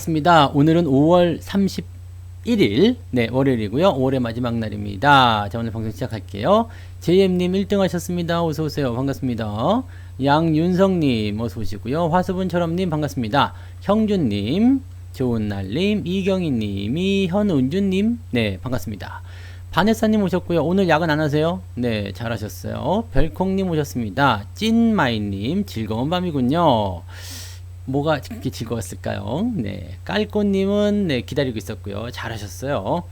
반갑습니다. 오늘은 5월 31일, 네, 월요일이고요. 5월의 마지막 날입니다. 자, 오늘 방송 시작할게요. JM님 1등 하셨습니다. 어서오세요. 반갑습니다. 양윤성님, 어서오시고요. 화수분처럼님, 반갑습니다. 형준님, 좋은날님, 이경희님이, 현은주님, 네, 반갑습니다. 바네사님 오셨고요. 오늘 야근 안 하세요? 네, 잘하셨어요. 별콩님 오셨습니다. 찐마이님, 즐거운 밤이군요. 뭐가 그렇게 즐거웠을까요? 네, 깔꽃님은 네, 기다리고 있었고요. 잘하셨어요.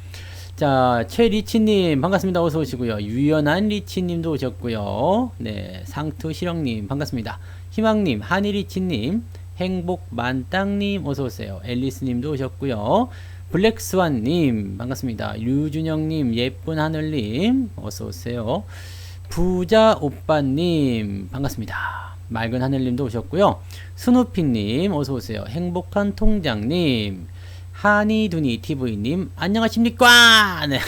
자, 최리치님 반갑습니다. 어서 오시고요. 유연한 리치님도 오셨고요. 네, 상투실형님 반갑습니다. 희망님, 한이리치님, 행복만땅님 어서 오세요. 앨리스님도 오셨고요. 블랙스완님 반갑습니다. 류준영님, 예쁜 하늘님 어서 오세요. 부자 오빠님 반갑습니다. 맑은 하늘님도 오셨고요. 스누피님 어서오세요. 행복한 통장님, 하니두니 TV님 안녕하십니까. 네.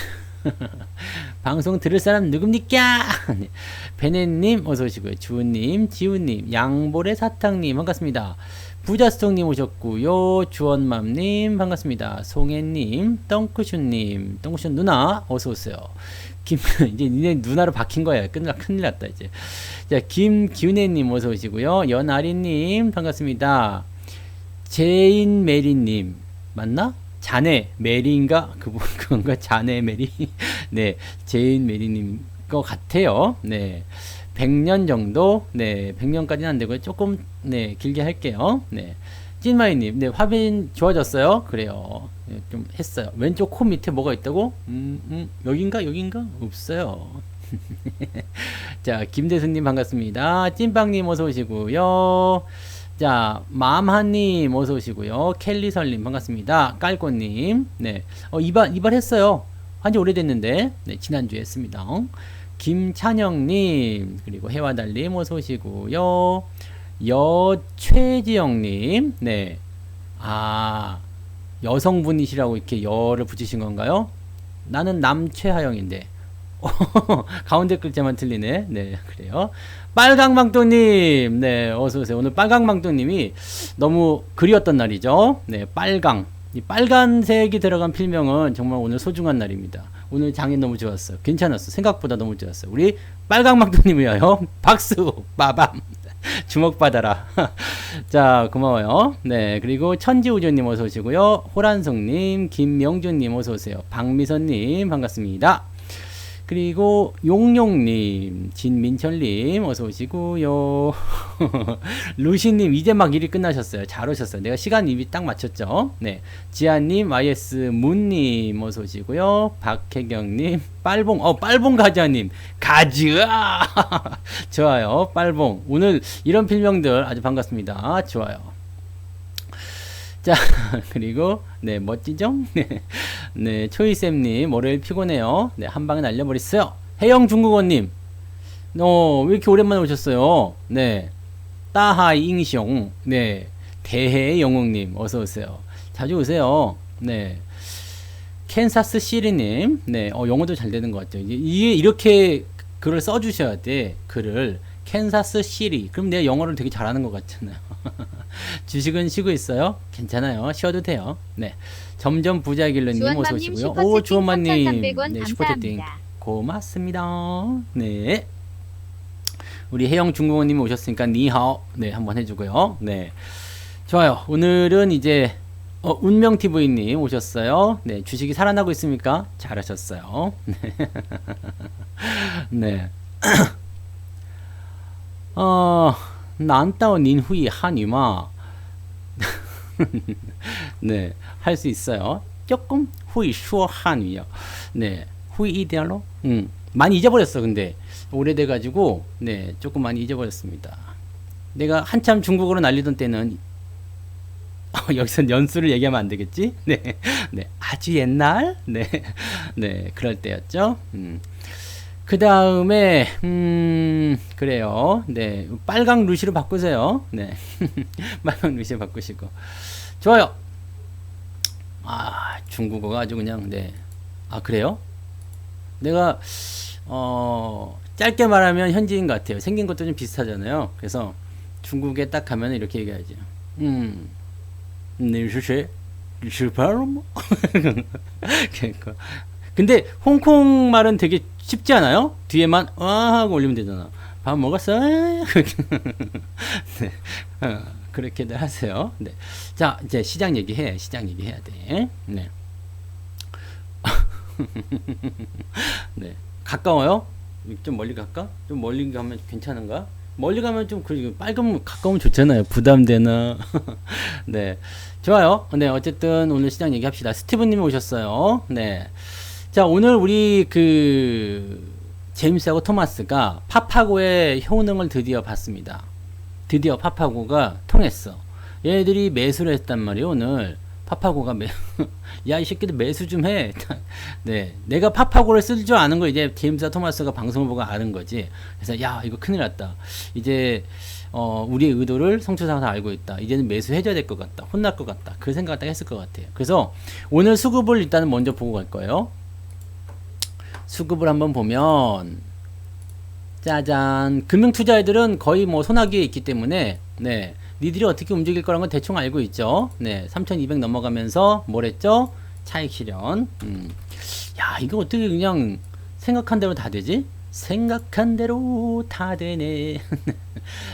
방송 들을 사람 누굽니까? 네. 베네님 어서오시고요. 주은님, 지훈님, 양보레 사탕님 반갑습니다. 부자스통님 오셨고요. 주원맘님 반갑습니다. 송혜님, 덩크슛님, 덩크슛 누나 어서오세요. 이제 니네 누나로 바뀐 거야. 큰일 났다 이제. 자, 김기훈애님 어서 오시고요. 연아리님 반갑습니다. 제인 메리님 맞나? 자네 메리인가? 그건가? 자네 메리? 네, 제인 메리님 거 같아요. 네, 100년 정도. 네, 100년까지는 안 되고요. 조금 네 길게 할게요. 네. 찐마이님, 네, 화면 좋아졌어요? 그래요. 네, 좀 했어요. 왼쪽 코 밑에 뭐가 있다고? 여긴가? 없어요. 자, 김대수님 반갑습니다. 찐빵님 어서 오시고요. 자, 맘하님 어서 오시고요. 켈리설님 반갑습니다. 깔꽃님, 네, 이발했어요. 한지 오래됐는데, 네, 지난주에 했습니다. 김찬영님, 그리고 해와달님 어서 오시고요. 여최지영님, 네, 아, 여성분이시라고 이렇게 여를 붙이신 건가요? 나는 남최하영인데. 가운데 글자만 틀리네. 네, 그래요. 빨강망토님, 네, 어서오세요. 오늘 빨강망토님이 너무 그리웠던 날이죠. 네, 빨강. 이 빨간색이 들어간 필명은 정말 오늘 소중한 날입니다. 오늘 장이 너무 좋았어요. 괜찮았어. 생각보다 너무 좋았어요. 우리 빨강망토님이요. 박수, 빠밤. 주목받아라. 자, 고마워요. 네, 그리고 천지우주님 어서 오시고요. 호란성님, 김명준님 어서 오세요. 박미선님 반갑습니다. 그리고 용용님, 진민철님 어서 오시고요. 루시님 이제 막 일이 끝나셨어요. 잘 오셨어요. 내가 시간 입이 딱 맞췄죠. 네, 지아님, YS 문님 어서 오시고요. 박혜경님, 빨봉 가자님, 가즈아. 좋아요. 빨봉. 오늘 이런 필명들 아주 반갑습니다. 좋아요. 자, 그리고 네, 멋지죠? 네, 초이쌤님 월요일 피곤해요. 네, 한 방에 날려버렸어요. 해영 중국어님, 왜 이렇게 오랜만에 오셨어요? 네, 따하잉숑, 네, 대해 영웅님 어서 오세요. 자주 오세요. 네, 캔사스 시리님, 네, 영어도 잘 되는 것 같죠. 이게 이렇게 글을 써주셔야 돼. 글을 캔사스 시리. 그럼 내가 영어를 되게 잘하는 것 같잖아요. 주식은 쉬고 있어요? 괜찮아요. 쉬어도 돼요. 네. 점점 부자길러님 어서 오시고요. 오, 주원만님, 네, 슈퍼채팅 고맙습니다. 네. 우리 해영 중국어님 오셨으니까 니하오, 네, 한번 해주고요. 네. 좋아요. 오늘은 이제 운명TV님 오셨어요. 네, 주식이 살아나고 있습니까? 잘하셨어요. 네. 네. 难道您会汉语吗? 네, 할 수 있어요. 조금 会说汉语요. 네, 会一点로. 많이 잊어버렸어. 근데 오래돼가지고 네, 조금 많이 잊어버렸습니다. 내가 한참 중국어로 날리던 때는 여기서 연수를 얘기하면 안 되겠지? 네, 네, 아주 옛날, 네, 네, 그럴 때였죠. 그 다음에 그래요. 네, 빨강 루시로 바꾸세요. 네, 빨강 루시로 바꾸시고 좋아요. 아, 중국어가 아주 그냥 네. 아, 그래요? 내가 짧게 말하면 현지인 같아요. 생긴 것도 좀 비슷하잖아요. 그래서 중국에 딱 가면 이렇게 얘기하죠. 你是谁? 슈퍼 근데 홍콩 말은 되게 쉽지 않아요? 뒤에만 하고 올리면 되잖아. 밥 먹었어? 네. 그렇게들 하세요. 네. 자, 이제 시장 얘기해야 돼. 네. 네. 가까워요? 좀 멀리 갈까? 좀 멀리 가면 괜찮은가? 멀리 가면 좀 빨간 가까우면 좋잖아요. 부담되나? 네. 좋아요. 네, 어쨌든 오늘 시장 얘기합시다. 스티븐 님이 오셨어요. 네. 자, 오늘 우리 제임스하고 토마스가 파파고의 효능을 드디어 봤습니다. 드디어 파파고가 통했어. 얘네들이 매수를 했단 말이에요, 오늘. 파파고가 야, 이 새끼들 매수 좀 해. 네. 내가 파파고를 쓸 줄 아는 거 이제 제임스와 토마스가 방송을 보고 아는 거지. 그래서 야, 이거 큰일 났다. 이제, 우리의 의도를 성추상사 알고 있다. 이제는 매수해줘야 될 것 같다. 혼날 것 같다. 그 생각을 딱 했을 것 같아요. 그래서 오늘 수급을 일단은 먼저 보고 갈 거예요. 수급을 한번 보면, 짜잔. 금융투자애들은 거의 뭐 소나기에 있기 때문에, 네. 니들이 어떻게 움직일 거라는 건 대충 알고 있죠. 네. 3200 넘어가면서 뭘 했죠? 차익 실현. 야, 이거 어떻게 그냥 생각한 대로 다 되지? 생각한 대로 다 되네.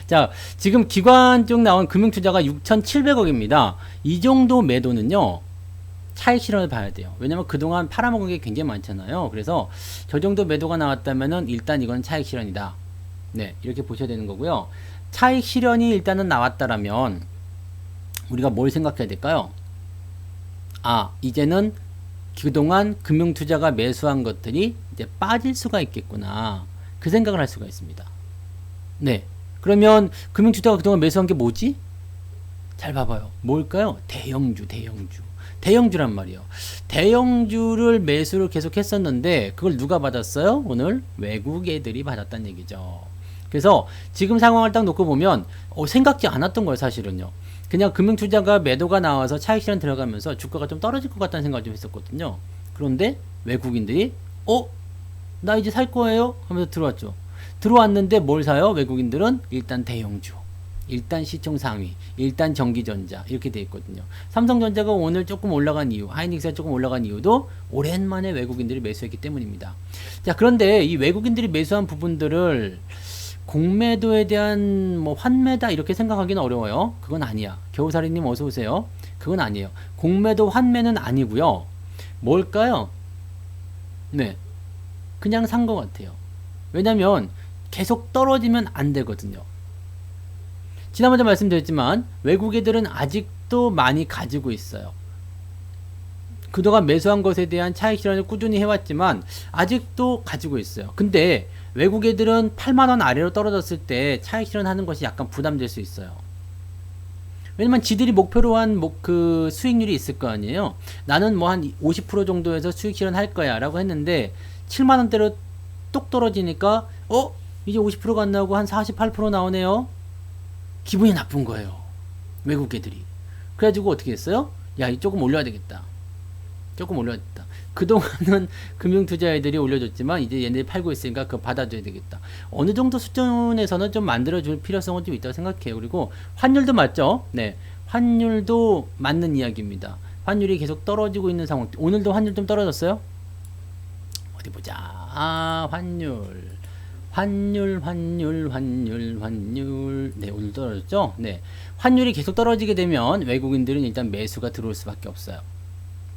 자, 지금 기관 쪽 나온 금융투자가 6,700억입니다. 이 정도 매도는요, 차익 실현을 봐야 돼요. 왜냐면 그동안 팔아먹은 게 굉장히 많잖아요. 그래서 저 정도 매도가 나왔다면은 일단 이건 차익 실현이다. 네, 이렇게 보셔야 되는 거고요. 차익 실현이 일단은 나왔다라면 우리가 뭘 생각해야 될까요? 아, 이제는 그동안 금융투자가 매수한 것들이 이제 빠질 수가 있겠구나. 그 생각을 할 수가 있습니다. 네. 그러면 금융투자가 그동안 매수한 게 뭐지? 잘 봐봐요. 뭘까요? 대형주란 말이에요. 대형주를 매수를 계속 했었는데 그걸 누가 받았어요? 오늘 외국 애들이 받았다는 얘기죠. 그래서 지금 상황을 딱 놓고 보면 생각지 않았던 거예요, 사실은요. 그냥 금융투자가 매도가 나와서 차익 실현 들어가면서 주가가 좀 떨어질 것 같다는 생각을 좀 했었거든요. 그런데 외국인들이 나 이제 살 거예요? 하면서 들어왔죠. 들어왔는데 뭘 사요? 외국인들은 일단 대형주, 일단 시총 상위, 일단 전기전자 이렇게 돼 있거든요. 삼성전자가 오늘 조금 올라간 이유, 하이닉스가 조금 올라간 이유도 오랜만에 외국인들이 매수했기 때문입니다. 자, 그런데 이 외국인들이 매수한 부분들을 공매도에 대한 뭐 환매다 이렇게 생각하기는 어려워요. 그건 아니야. 겨우살이님 어서 오세요. 그건 아니에요. 공매도 환매는 아니고요. 뭘까요? 네, 그냥 산 것 같아요. 왜냐면 계속 떨어지면 안 되거든요. 지난번에 말씀드렸지만 외국 애들은 아직도 많이 가지고 있어요. 그동안 매수한 것에 대한 차익 실현을 꾸준히 해왔지만 아직도 가지고 있어요. 근데 외국 애들은 8만원 아래로 떨어졌을 때 차익 실현하는 것이 약간 부담될 수 있어요. 왜냐면 지들이 목표로 한 그 수익률이 있을 거 아니에요. 나는 뭐 한 50% 정도에서 수익 실현할 거야 라고 했는데 7만원대로 뚝 떨어지니까 이제 50%가 안 나오고 한 48% 나오네요. 기분이 나쁜 거예요. 외국 애들이. 그래가지고 어떻게 했어요? 야, 이 조금 올려야 되겠다. 조금 올려야겠다. 그동안은 금융투자 애들이 올려줬지만 이제 얘네들이 팔고 있으니까 그거 받아줘야 되겠다. 어느 정도 수준에서는 좀 만들어줄 필요성은 좀 있다고 생각해요. 그리고 환율도 맞죠? 네. 환율도 맞는 이야기입니다. 환율이 계속 떨어지고 있는 상황. 오늘도 환율 좀 떨어졌어요? 어디 보자. 환율. 네, 오늘 떨어졌죠? 네. 환율이 계속 떨어지게 되면 외국인들은 일단 매수가 들어올 수밖에 없어요.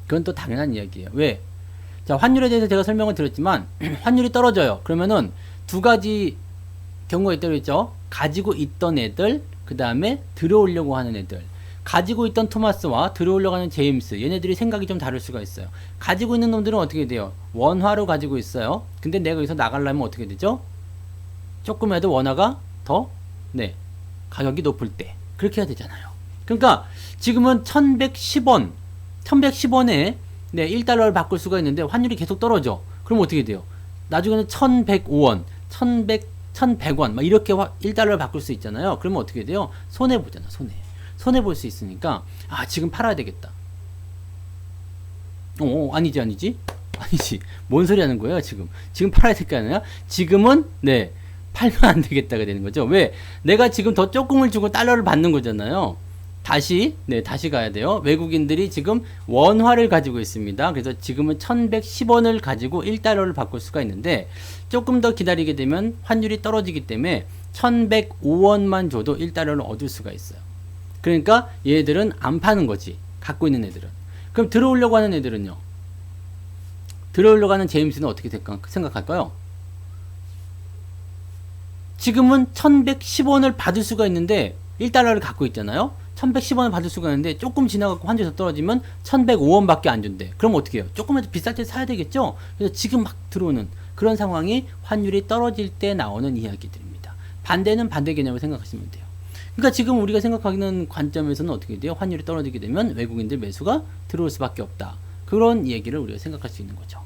그건 또 당연한 이야기예요. 왜? 자, 환율에 대해서 제가 설명을 드렸지만 환율이 떨어져요. 그러면은 두 가지 경우가 있다고 했죠. 가지고 있던 애들, 그 다음에 들어오려고 하는 애들. 가지고 있던 토마스와 들어오려고 하는 제임스, 얘네들이 생각이 좀 다를 수가 있어요. 가지고 있는 놈들은 어떻게 돼요? 원화로 가지고 있어요. 근데 내가 여기서 나가려면 어떻게 되죠? 조금이라도 원화가 더, 네, 가격이 높을 때 그렇게 해야 되잖아요. 그러니까 지금은 1110원 1110원에 네, 1달러를 바꿀 수가 있는데 환율이 계속 떨어져. 그럼 어떻게 돼요? 나중에는 1105원 1100원 막 이렇게 1달러를 바꿀 수 있잖아요. 그러면 어떻게 돼요? 손해보잖아. 손해볼 수 있으니까 지금 팔아야 되겠다. 아니지 뭔 소리 하는 거예요? 지금 팔아야 될 게 아니라 지금은 네, 팔면 안 되겠다가 되는 거죠. 왜? 내가 지금 더 조금을 주고 달러를 받는 거잖아요. 다시 가야 돼요. 외국인들이 지금 원화를 가지고 있습니다. 그래서 지금은 1110원을 가지고 1달러를 바꿀 수가 있는데 조금 더 기다리게 되면 환율이 떨어지기 때문에 1105원만 줘도 1달러를 얻을 수가 있어요. 그러니까 얘들은 안 파는 거지. 갖고 있는 애들은. 그럼 들어오려고 하는 애들은요. 들어오려고 하는 제임스는 어떻게 생각할까요? 지금은 1110원을 받을 수가 있는데 1달러를 갖고 있잖아요. 1110원을 받을 수가 있는데 조금 지나가고 환율이 떨어지면 1105원밖에 안 준대. 그럼 어떻게 해요? 조금만 비쌀 때 사야 되겠죠? 그래서 지금 막 들어오는 그런 상황이 환율이 떨어질 때 나오는 이야기들입니다. 반대는 반대 개념을 생각하시면 돼요. 그러니까 지금 우리가 생각하는 관점에서는 어떻게 돼요? 환율이 떨어지게 되면 외국인들 매수가 들어올 수밖에 없다. 그런 얘기를 우리가 생각할 수 있는 거죠.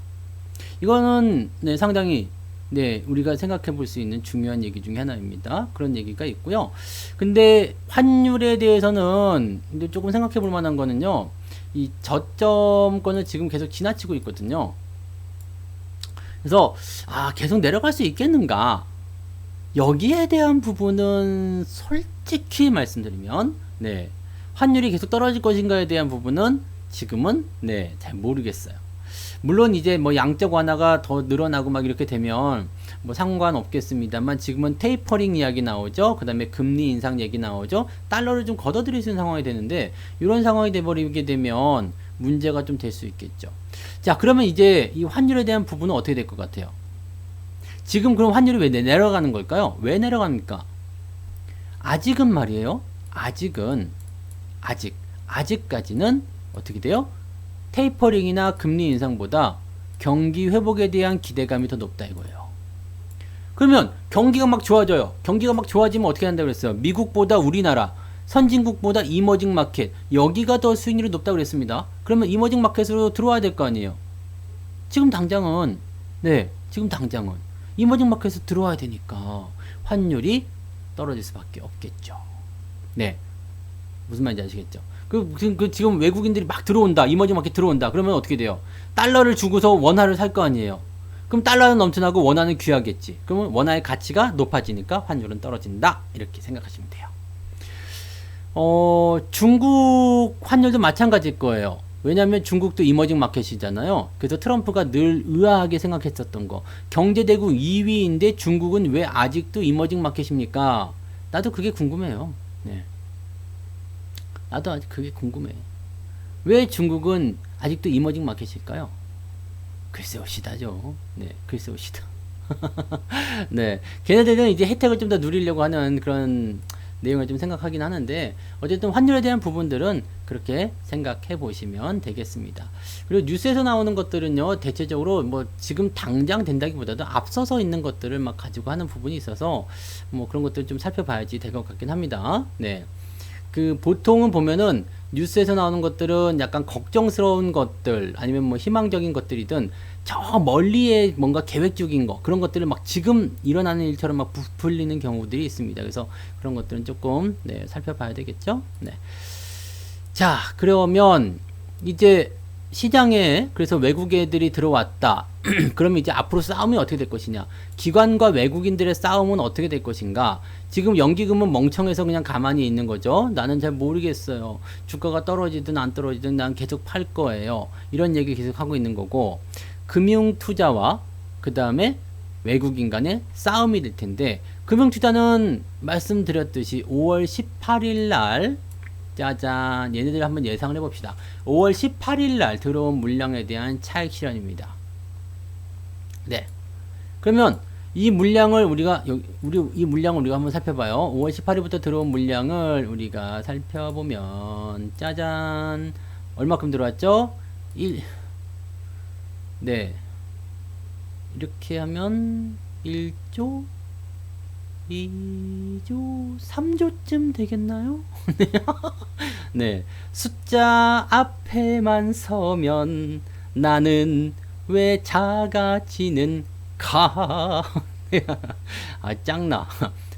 이거는 네, 상당히 우리가 생각해 볼 수 있는 중요한 얘기 중에 하나입니다. 그런 얘기가 있고요. 근데 환율에 대해서는 조금 생각해 볼 만한 거는요. 이 저점권을 지금 계속 지나치고 있거든요. 그래서 계속 내려갈 수 있겠는가? 여기에 대한 부분은 솔직히 말씀드리면 환율이 계속 떨어질 것인가에 대한 부분은 지금은 잘 모르겠어요. 물론 이제 뭐 양적 완화가 더 늘어나고 막 이렇게 되면 뭐 상관없겠습니다만 지금은 테이퍼링 이야기 나오죠. 그 다음에 금리 인상 얘기 나오죠. 달러를 좀 걷어들일 수 있는 상황이 되는데 이런 상황이 돼버리게 되면 문제가 좀 될 수 있겠죠. 자, 그러면 이제 이 환율에 대한 부분은 어떻게 될 것 같아요? 지금 그럼 환율이 왜 내려가는 걸까요? 왜 내려갑니까? 아직은 말이에요. 아직까지는 어떻게 돼요? 테이퍼링이나 금리 인상보다 경기 회복에 대한 기대감이 더 높다 이거예요. 그러면 경기가 막 좋아져요. 경기가 막 좋아지면 어떻게 한다고 그랬어요? 미국보다 우리나라, 선진국보다 이머징 마켓, 여기가 더 수익률이 높다고 그랬습니다. 그러면 이머징 마켓으로 들어와야 될 거 아니에요. 지금 당장은 이머징 마켓에서 들어와야 되니까 환율이 떨어질 수밖에 없겠죠. 무슨 말인지 아시겠죠? 지금 외국인들이 막 들어온다. 이머징 마켓 들어온다. 그러면 어떻게 돼요? 달러를 주고서 원화를 살 거 아니에요. 그럼 달러는 넘쳐나고 원화는 귀하겠지. 그러면 원화의 가치가 높아지니까 환율은 떨어진다. 이렇게 생각하시면 돼요. 중국 환율도 마찬가지일 거예요. 왜냐하면 중국도 이머징 마켓이잖아요. 그래서 트럼프가 늘 의아하게 생각했었던 거. 경제대국 2위인데 중국은 왜 아직도 이머징 마켓입니까? 나도 그게 궁금해요. 나도 아직 그게 궁금해. 왜 중국은 아직도 이머징 마켓일까요? 글쎄요, 시다죠. 글쎄요, 시다. 걔네들은 이제 혜택을 좀 더 누리려고 하는 그런 내용을 좀 생각하긴 하는데, 어쨌든 환율에 대한 부분들은 그렇게 생각해 보시면 되겠습니다. 그리고 뉴스에서 나오는 것들은요, 대체적으로 뭐 지금 당장 된다기보다도 앞서서 있는 것들을 막 가지고 하는 부분이 있어서 뭐 그런 것들 좀 살펴봐야지 될 것 같긴 합니다. 보통은 보면은 뉴스에서 나오는 것들은 약간 걱정스러운 것들 아니면 뭐 희망적인 것들이든 저 멀리에 뭔가 계획적인 거 그런 것들을 막 지금 일어나는 일처럼 막 부풀리는 경우들이 있습니다. 그래서 그런 것들은 조금 살펴봐야 되겠죠. 자, 그러면 이제 시장에 그래서 외국 애들이 들어왔다. 그러면 이제 앞으로 싸움이 어떻게 될 것이냐? 기관과 외국인들의 싸움은 어떻게 될 것인가? 지금 연기금은 멍청해서 그냥 가만히 있는 거죠. 나는 잘 모르겠어요. 주가가 떨어지든 안 떨어지든 난 계속 팔 거예요. 이런 얘기 계속 하고 있는 거고, 금융 투자와 그 다음에 외국인 간의 싸움이 될 텐데, 금융 투자는 말씀드렸듯이 5월 18일 날 짜잔, 얘네들 한번 예상을 해봅시다. 5월 18일 날 들어온 물량에 대한 차익 실현입니다. 그러면 이 물량을 우리가 한번 살펴봐요. 5월 18일부터 들어온 물량을 우리가 살펴보면 짜잔, 얼마큼 들어왔죠? 이렇게 하면 1조 2조 3조쯤 되겠나요? 숫자 앞에만 서면 나는 왜 작아지는 가. 짱나.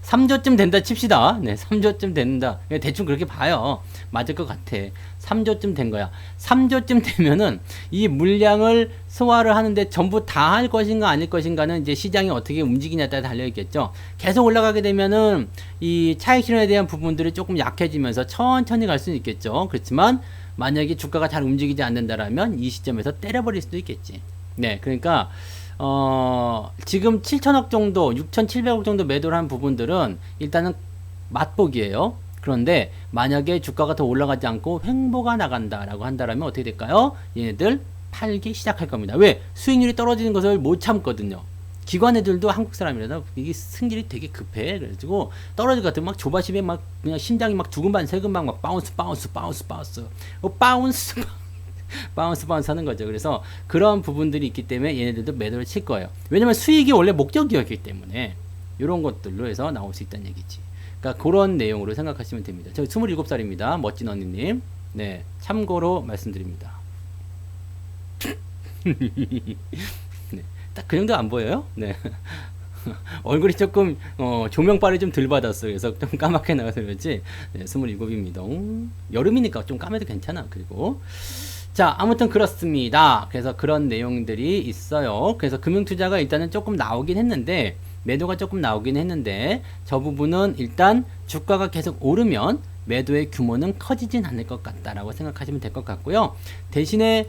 3조쯤 된다 칩시다. 3조쯤 된다. 대충 그렇게 봐요. 맞을 것 같아. 3조쯤 된 거야. 3조쯤 되면은 이 물량을 소화를 하는데 전부 다 할 것인가 아닐 것인가는 이제 시장이 어떻게 움직이냐에 따라 달려있겠죠. 계속 올라가게 되면은 이 차익 실현에 대한 부분들이 조금 약해지면서 천천히 갈 수는 있겠죠. 그렇지만 만약에 주가가 잘 움직이지 않는다라면 이 시점에서 때려버릴 수도 있겠지. 네, 그러니까 지금 7천억 정도, 6,700억 정도 매도를 한 부분들은 일단은 맛보기예요. 그런데 만약에 주가가 더 올라가지 않고 횡보가 나간다라고 한다라면 어떻게 될까요? 얘네들 팔기 시작할 겁니다. 왜? 수익률이 떨어지는 것을 못 참거든요. 기관 애들도 한국 사람이라서 이게 승질이 되게 급해. 그래가지고 떨어질 것 같으면 막 조바심에 막 그냥 심장이 막 두근반 세근반 막 바운스 하는 거죠. 그래서 그런 부분들이 있기 때문에 얘네들도 매도를 칠 거예요. 왜냐면 수익이 원래 목적이었기 때문에 이런 것들로 해서 나올 수 있다는 얘기지. 그러니까 그런 내용으로 생각하시면 됩니다. 저 27살입니다. 멋진 언니님. 네, 참고로 말씀드립니다. 네, 딱 그 정도 안 보여요? 네. 얼굴이 조금 조명빨이 좀 덜 받았어요. 그래서 좀 까맣게 나와서 그렇지. 네, 27입니다. 여름이니까 좀 까매도 괜찮아. 그리고 자, 아무튼 그렇습니다. 그래서 그런 내용들이 있어요. 그래서 금융투자가 일단은 조금 나오긴 했는데, 매도가 조금 나오긴 했는데, 저 부분은 일단 주가가 계속 오르면 매도의 규모는 커지진 않을 것 같다라고 생각하시면 될 것 같고요. 대신에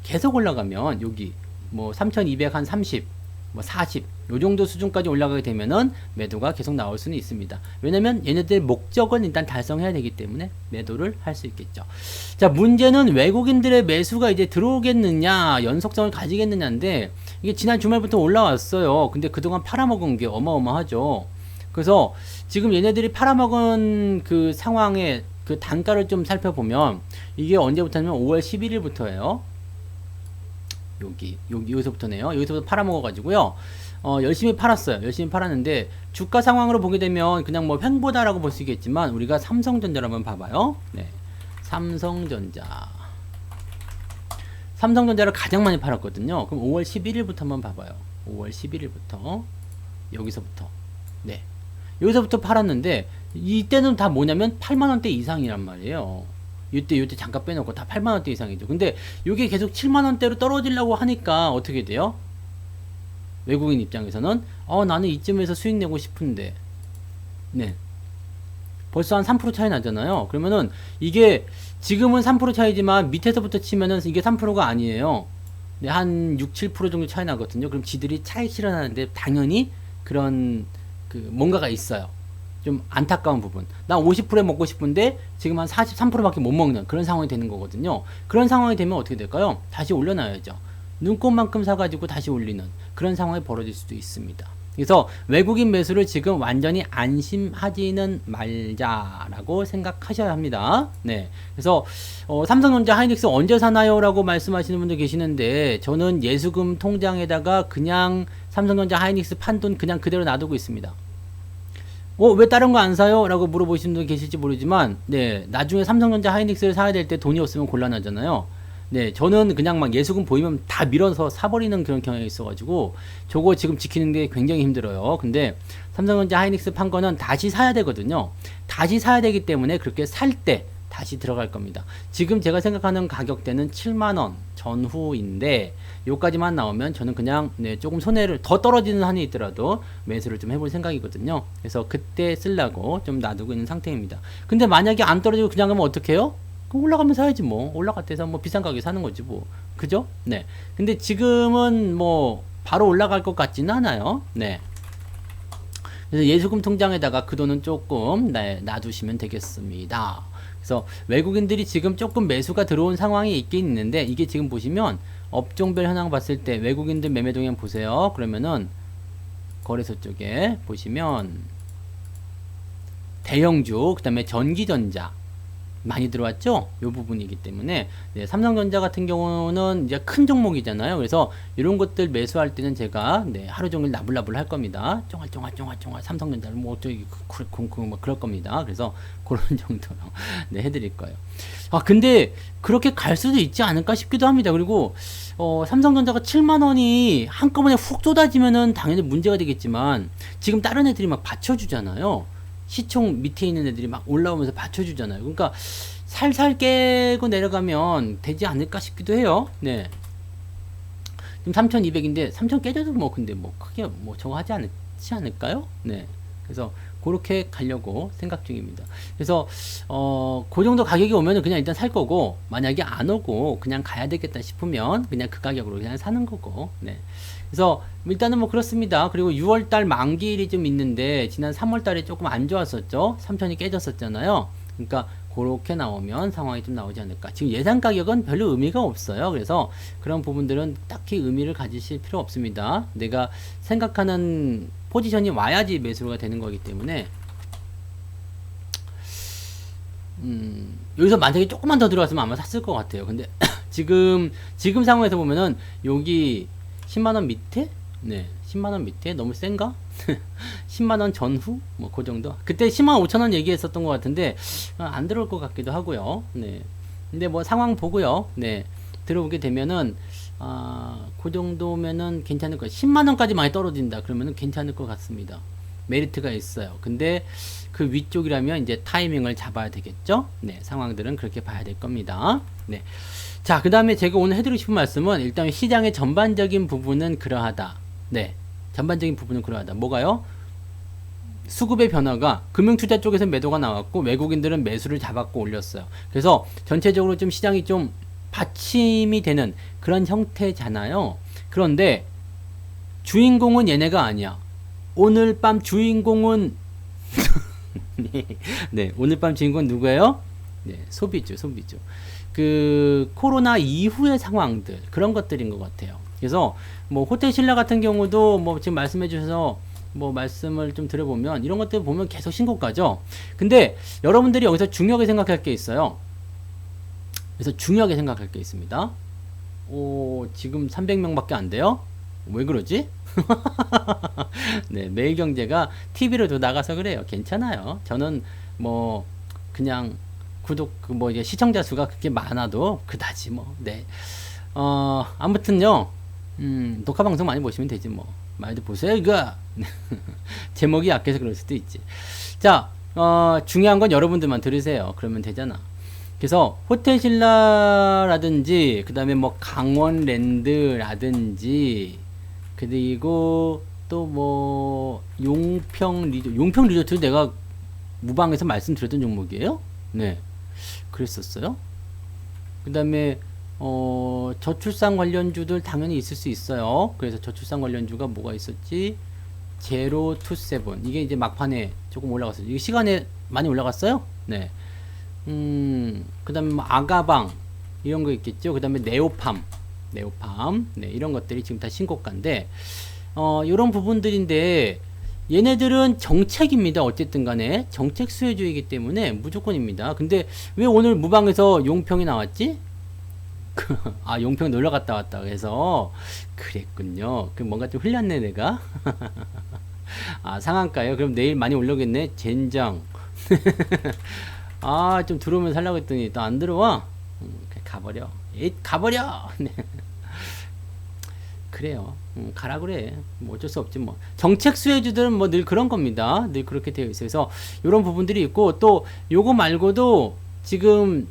계속 올라가면 여기 뭐 3,200 한 30, 뭐 40, 요 정도 수준까지 올라가게 되면은 매도가 계속 나올 수는 있습니다. 왜냐면 얘네들 목적은 일단 달성해야 되기 때문에 매도를 할 수 있겠죠. 자, 문제는 외국인들의 매수가 이제 들어오겠느냐, 연속성을 가지겠느냐인데, 이게 지난 주말부터 올라왔어요. 근데 그동안 팔아먹은 게 어마어마하죠. 그래서 지금 얘네들이 팔아먹은 그 상황의 그 단가를 좀 살펴보면, 이게 언제부터냐면 5월 11일부터예요. 여기서부터네요. 여기서부터 팔아먹어가지고요. 열심히 팔았어요. 열심히 팔았는데, 주가 상황으로 보게 되면 그냥 뭐 횡보다라고 볼 수 있겠지만, 우리가 삼성전자를 한번 봐봐요. 네. 삼성전자를 가장 많이 팔았거든요. 그럼 5월 11일부터 한번 봐봐요. 5월 11일부터. 여기서부터. 네. 여기서부터 팔았는데, 이때는 다 뭐냐면 8만원대 이상이란 말이에요. 이때 잠깐 빼놓고 다 8만원대 이상이죠. 근데 이게 계속 7만원대로 떨어지려고 하니까 어떻게 돼요? 외국인 입장에서는 나는 이쯤에서 수익 내고 싶은데, 네, 벌써 한 3% 차이 나잖아요. 그러면은 이게 지금은 3% 차이지만 밑에서부터 치면은 이게 3%가 아니에요. 네, 한 6, 7% 정도 차이 나거든요. 그럼 지들이 차익 실현하는데 당연히 그런 그 뭔가가 있어요. 좀 안타까운 부분. 나 50%에 먹고 싶은데 지금 한 43%밖에 못 먹는 그런 상황이 되는 거거든요. 그런 상황이 되면 어떻게 될까요? 다시 올려놔야죠. 눈꽃만큼 사가지고 다시 올리는 그런 상황이 벌어질 수도 있습니다. 그래서 외국인 매수를 지금 완전히 안심하지는 말자라고 생각하셔야 합니다. 네. 그래서 삼성전자 하이닉스 언제 사나요? 라고 말씀하시는 분들 계시는데, 저는 예수금 통장에다가 그냥 삼성전자 하이닉스 판 돈 그냥 그대로 놔두고 있습니다. 왜 다른 거 안 사요? 라고 물어보시는 분 계실지 모르지만, 네, 나중에 삼성전자 하이닉스를 사야 될 때 돈이 없으면 곤란하잖아요. 네, 저는 그냥 막 예수금 보이면 다 밀어서 사버리는 그런 경향이 있어가지고, 저거 지금 지키는 게 굉장히 힘들어요. 근데 삼성전자 하이닉스 판 거는 다시 사야 되거든요. 다시 사야 되기 때문에 그렇게 살 때 다시 들어갈 겁니다. 지금 제가 생각하는 가격대는 7만원 전후인데, 요까지만 나오면 저는 그냥 네, 조금 손해를 더 떨어지는 한이 있더라도 매수를 좀 해볼 생각이거든요. 그래서 그때 쓰려고 좀 놔두고 있는 상태입니다. 근데 만약에 안 떨어지고 그냥 가면 어떡해요? 그럼 올라가면 사야지 뭐. 올라갈 때서 뭐 비싼 가격에 사는 거지 뭐. 그죠? 네. 근데 지금은 뭐 바로 올라갈 것 같지는 않아요. 네. 그래서 예수금 통장에다가 그 돈은 조금 네, 놔두시면 되겠습니다. 그래서 외국인들이 지금 조금 매수가 들어온 상황이 있긴 있는데, 이게 지금 보시면 업종별 현황 봤을 때 외국인들 매매 동향 보세요. 그러면은 거래소 쪽에 보시면 대형주, 그 다음에 전기전자 많이 들어왔죠? 이 부분이기 때문에 네, 삼성전자 같은 경우는 이제 큰 종목이잖아요. 그래서 이런 것들 매수할 때는 제가 네, 하루 종일 나불나불 할 겁니다. 쫑알쫑알 삼성전자를 뭐 어쩌기 뭐 그럴 겁니다. 그래서 그런 정도로 네, 해드릴 거예요. 근데 그렇게 갈 수도 있지 않을까 싶기도 합니다. 그리고 삼성전자가 7만원이 한꺼번에 훅 쏟아지면은 당연히 문제가 되겠지만, 지금 다른 애들이 막 받쳐주잖아요. 시총 밑에 있는 애들이 막 올라오면서 받쳐주잖아요. 그러니까 살살 깨고 내려가면 되지 않을까 싶기도 해요. 네. 지금 3200인데 3000 깨져도 뭐 근데 뭐 크게 뭐 저거 하지 않을까요? 네. 그래서 그렇게 가려고 생각 중입니다. 그래서 그 정도 가격이 오면은 그냥 일단 살 거고, 만약에 안 오고 그냥 가야 되겠다 싶으면 그냥 그 가격으로 그냥 사는 거고. 네. 그래서 일단은 뭐 그렇습니다. 그리고 6월달 만기일이 좀 있는데 지난 3월달에 조금 안 좋았었죠. 3000이 깨졌었잖아요. 그러니까 그렇게 나오면 상황이 좀 나오지 않을까. 지금 예상 가격은 별로 의미가 없어요. 그래서 그런 부분들은 딱히 의미를 가지실 필요 없습니다. 내가 생각하는 포지션이 와야지 매수가 되는 거기 때문에 여기서 만약에 조금만 더 들어갔으면 아마 샀을 것 같아요. 근데 지금 상황에서 보면은 여기 10만원 밑에? 네, 10만원 밑에 너무 센가? 10만원 전후? 뭐 그 정도? 그때 10만 5천원 얘기했었던 것 같은데 안 들어올 것 같기도 하고요. 네, 근데 뭐 상황 보고요. 네, 들어오게 되면은 그 정도면은 괜찮을 거예요. 10만원까지 많이 떨어진다 그러면은 괜찮을 것 같습니다. 메리트가 있어요. 근데 그 위쪽이라면 이제 타이밍을 잡아야 되겠죠. 네, 상황들은 그렇게 봐야 될 겁니다. 네. 자, 그 다음에 제가 오늘 해드리고 싶은 말씀은 일단 시장의 전반적인 부분은 그러하다. 네, 전반적인 부분은 그러하다. 뭐가요? 수급의 변화가 금융투자 쪽에서 매도가 나왔고 외국인들은 매수를 잡았고 올렸어요. 그래서 전체적으로 좀 시장이 좀 받침이 되는 그런 형태잖아요. 그런데 주인공은 얘네가 아니야. 오늘 밤 주인공은 네, 오늘 밤 주인공은 누구예요? 네, 소비죠. 그 코로나 이후의 상황들, 그런 것들인 것 같아요. 그래서 뭐 호텔 신라 같은 경우도 뭐 지금 말씀해 주셔서 뭐 말씀을 좀 드려보면 이런 것들 보면 계속 신고가죠. 근데 여러분들이 여기서 중요하게 생각할 게 있어요. 그래서 중요하게 생각할 게 있습니다. 지금 300명밖에 안 돼요? 왜 그러지? 네, 매일경제가 TV로도 나가서 그래요. 괜찮아요. 저는 뭐 그냥 구독 뭐 이제 시청자 수가 그렇게 많아도 그다지 뭐. 네. 아무튼요. 녹화 방송 많이 보시면 되지 뭐. 많이들 보세요 이거. 제목이 약해서 그럴 수도 있지. 자, 중요한 건 여러분들만 들으세요. 그러면 되잖아. 그래서 호텔 신라라든지 그 다음에 뭐 강원랜드라든지 그리고 또 뭐 용평 리조트 내가 무방에서 말씀드렸던 종목이에요. 네, 그랬었어요. 그 다음에 저출산 관련주들 당연히 있을 수 있어요. 그래서 저출산 관련주가 뭐가 있었지? 제로투세븐, 이게 이제 막판에 조금 올라갔어요. 이게 시간에 많이 올라갔어요. 네. 그 다음에 뭐 아가방 이런 거 있겠죠. 그 다음에 네오팜, 네, 이런 것들이 지금 다 신고가인데 이런 부분들인데 얘네들은 정책입니다. 어쨌든 간에 정책 수혜주이기 때문에 무조건입니다. 근데 왜 오늘 무방에서 용평이 나왔지? 용평 놀러 갔다 왔다 해서 그랬군요. 그 뭔가 좀 흘렸네 내가. 상한가요? 그럼 내일 많이 올라오겠네. 젠장. 좀 들어오면 살라고 했더니 또 안 들어와. 가버려. 가버려. 네. 그래요. 가라 그래. 뭐 어쩔 수 없지 뭐. 정책 수혜주들은 뭐 늘 그런 겁니다. 늘 그렇게 되어 있어요. 그래서 이런 부분들이 있고 또 요거 말고도 지금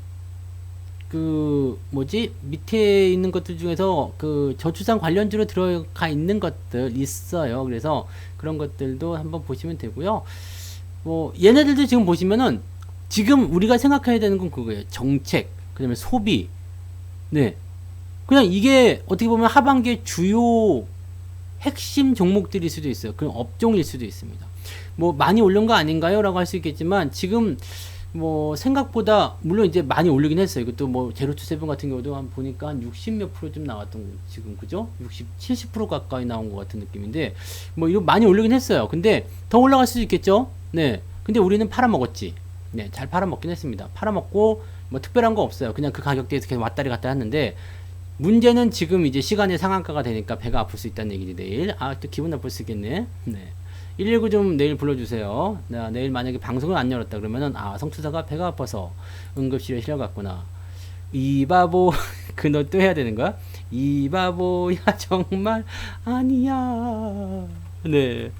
그 뭐지 밑에 있는 것들 중에서 그 저출산 관련주로 들어가 있는 것들 있어요. 그래서 그런 것들도 한번 보시면 되고요. 뭐 얘네들도 지금 보시면은 지금 우리가 생각해야 되는 건 그거예요. 정책, 그 다음에 소비. 네. 그냥 이게 어떻게 보면 하반기의 주요 핵심 종목들일 수도 있어요. 그런 업종일 수도 있습니다. 뭐 많이 오른 거 아닌가요? 라고 할 수 있겠지만 지금 뭐 생각보다 물론 이제 많이 오르긴 했어요. 이것도 뭐 제로투세븐 같은 경우도 한 보니까 한 60몇 프로 좀 나왔던 거 지금 그죠? 70% 가까이 나온 것 같은 느낌인데 뭐 이거 많이 오르긴 했어요. 근데 더 올라갈 수도 있겠죠? 네. 근데 우리는 팔아먹었지. 네, 잘 팔아먹긴 했습니다. 팔아먹고 뭐 특별한 거 없어요. 그냥 그 가격대에서 계속 왔다리 갔다 했는데 문제는 지금 이제 시간의 상한가가 되니까 배가 아플 수 있다는 얘기지 내일. 또 기분 나쁠 수 있겠네. 네. 119 좀 내일 불러주세요. 내일 만약에 방송을 안 열었다 그러면은 성투사가 배가 아파서 응급실에 실려갔구나. 이 바보 그 너 또 해야 되는 거야? 이 바보야 정말 아니야. 네.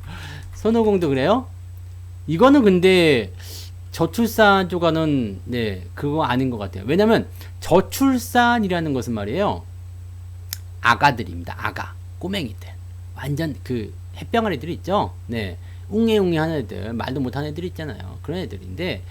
손오공도 그래요? 이거는 근데 저출산 쪽과는 네, 그거 아닌 것 같아요. 왜냐면 저출산이라는 것은 말이에요. 아가들입니다. 아가. 꼬맹이들. 완전 그 햇병아리 애들 있죠? 네. 웅해웅해 하는 애들, 말도 못하는 애들 있잖아요. 그런 애들인데,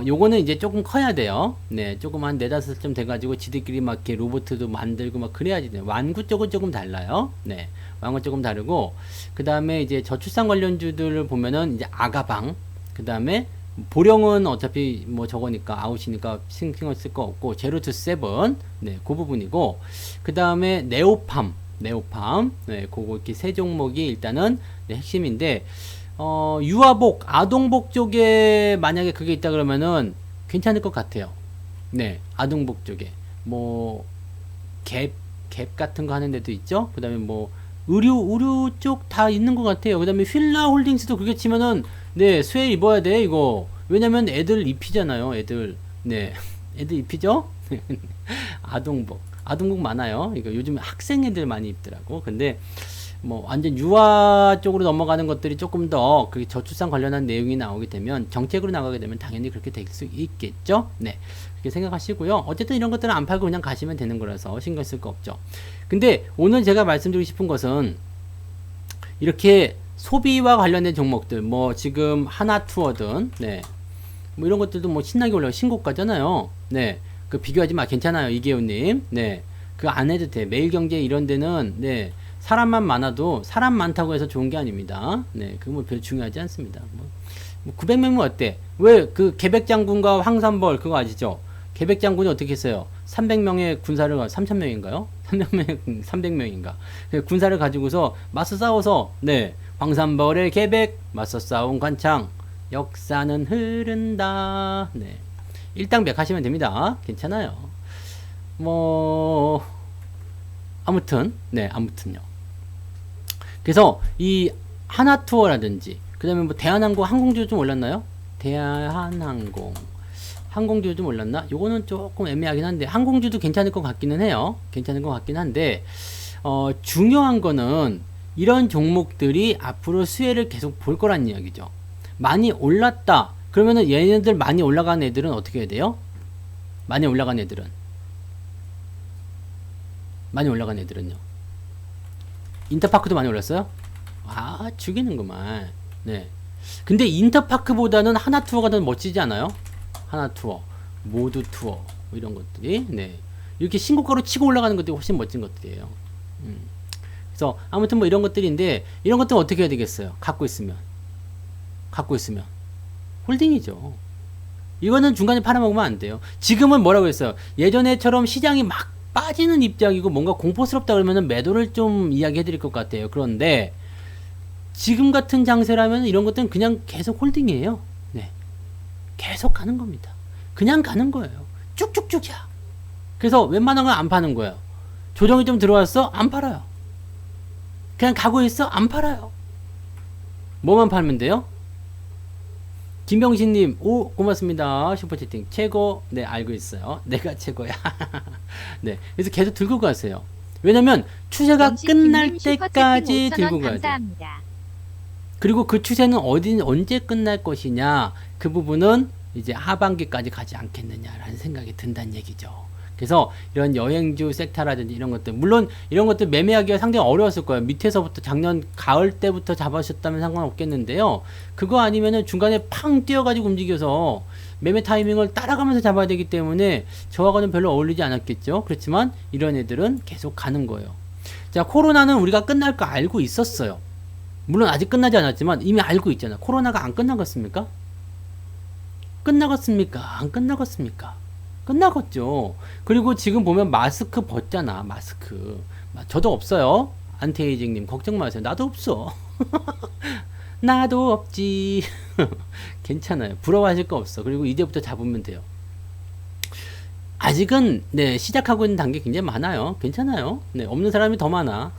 요거는 이제 조금 커야 돼요. 네, 조금 한 4~5살 돼가지고 지들끼리 막 이렇게 로봇도 만들고 막 그래야지 돼요. 완구 쪽은 조금 달라요. 네, 완구 조금 다르고, 그 다음에 이제 저출산 관련주들을 보면은 이제 아가방, 그 다음에 보령은 어차피 뭐 저거니까 아웃이니까 신경을 쓸 거 없고, 제로 투 세븐, 네, 그 부분이고, 그 다음에 네오팜, 네, 그거 이렇게 세 종목이 일단은 네, 핵심인데, 유아복, 아동복 쪽에 만약에 그게 있다 그러면은 괜찮을 것 같아요. 네, 아동복 쪽에. 뭐, 갭 같은 거 하는 데도 있죠? 그 다음에 뭐, 의류 쪽 다 있는 것 같아요. 그 다음에 휠라 홀딩스도 그렇게 치면은, 네, 수혜 입어야 돼, 이거. 왜냐면 애들 입히잖아요, 애들. 네, 애들 입히죠? 아동복 많아요. 이거 요즘 학생 애들 많이 입더라고. 근데 뭐 완전 유아 쪽으로 넘어가는 것들이 조금 더 그 저출산 관련한 내용이 나오게 되면 정책으로 나가게 되면 당연히 그렇게 될 수 있겠죠. 네. 그렇게 생각하시고요. 어쨌든 이런 것들은 안 팔고 그냥 가시면 되는 거라서 신경 쓸 거 없죠. 근데 오늘 제가 말씀드리고 싶은 것은 이렇게 소비와 관련된 종목들 뭐 지금 하나투어든 네. 뭐 이런 것들도 뭐 신나게 올라가 신고가잖아요. 네. 그 비교하지 마. 괜찮아요. 이계훈님. 네. 그 안 해도 돼. 매일경제 이런 데는, 네. 사람만 많아도, 사람 많다고 해서 좋은 게 아닙니다. 네. 그거 뭐 별 중요하지 않습니다. 뭐 900명이면 어때? 왜 그 계백장군과 황산벌 그거 아시죠? 계백장군이 어떻게 했어요? 300명의 군사를, 3000명인가요? 300명인가? 군사를 가지고서 맞서 싸워서, 네. 황산벌의 계백, 맞서 싸운 관창, 역사는 흐른다. 네. 일당백 하시면 됩니다. 괜찮아요. 뭐 아무튼 네 아무튼요. 그래서 이 하나투어라든지 그 다음에 뭐 대한항공 항공주 좀 올랐나요? 대한항공 항공주 좀 올랐나? 요거는 조금 애매하긴 한데 항공주도 괜찮을 것 같기는 해요. 괜찮은 것 같긴 한데 중요한 거는 이런 종목들이 앞으로 수혜를 계속 볼 거란 이야기죠. 많이 올랐다. 그러면은 얘네들 많이 올라간 애들은 어떻게 해야 돼요? 많이 올라간 애들은요. 인터파크도 많이 올랐어요? 아, 죽이는구만. 네. 근데 인터파크보다는 하나투어가 더 멋지지 않아요? 하나투어, 모두투어, 뭐 이런 것들이. 네. 이렇게 신고가로 치고 올라가는 것들이 훨씬 멋진 것들이에요. 그래서 아무튼 뭐 이런 것들인데, 이런 것들은 어떻게 해야 되겠어요? 갖고 있으면. 홀딩이죠. 이거는 중간에 팔아먹으면 안 돼요. 지금은 뭐라고 했어요? 예전에처럼 시장이 막 빠지는 입장이고 뭔가 공포스럽다 그러면은 매도를 좀 이야기해 드릴 것 같아요. 그런데 지금 같은 장세라면 이런 것들은 그냥 계속 홀딩이에요. 네. 계속 가는 겁니다. 그냥 가는 거예요. 쭉쭉쭉이야. 그래서 웬만한 건 안 파는 거예요. 조정이 좀 들어왔어? 안 팔아요. 그냥 가고 있어? 안 팔아요. 뭐만 팔면 돼요? 김병신님, 오, 고맙습니다. 슈퍼채팅. 최고. 네, 알고 있어요. 내가 최고야. 네. 그래서 계속 들고 가세요. 왜냐면, 추세가 끝날 때까지 들고 가야 돼요. 그리고 그 추세는 언제 끝날 것이냐. 그 부분은 이제 하반기까지 가지 않겠느냐라는 생각이 든다는 얘기죠. 그래서 이런 여행주 섹터라든지 이런 것들, 물론 이런 것들 매매하기가 상당히 어려웠을 거예요. 밑에서부터 작년 가을 때부터 잡으셨다면 상관없겠는데요. 그거 아니면은 중간에 팡 뛰어가지고 움직여서 매매 타이밍을 따라가면서 잡아야 되기 때문에 저하고는 별로 어울리지 않았겠죠. 그렇지만 이런 애들은 계속 가는 거예요. 자, 코로나는 우리가 끝날 거 알고 있었어요. 물론 아직 끝나지 않았지만 이미 알고 있잖아. 코로나가 안 끝나갔습니까? 끝나갔습니까? 안 끝나갔습니까? 끝나갔죠. 그리고 지금 보면 마스크 벗잖아. 마스크. 저도 없어요. 안테이징님 걱정 마세요. 나도 없어. 나도 없지. 괜찮아요. 부러워하실 거 없어. 그리고 이제부터 잡으면 돼요. 아직은 네 시작하고 있는 단계 굉장히 많아요. 괜찮아요. 네 없는 사람이 더 많아.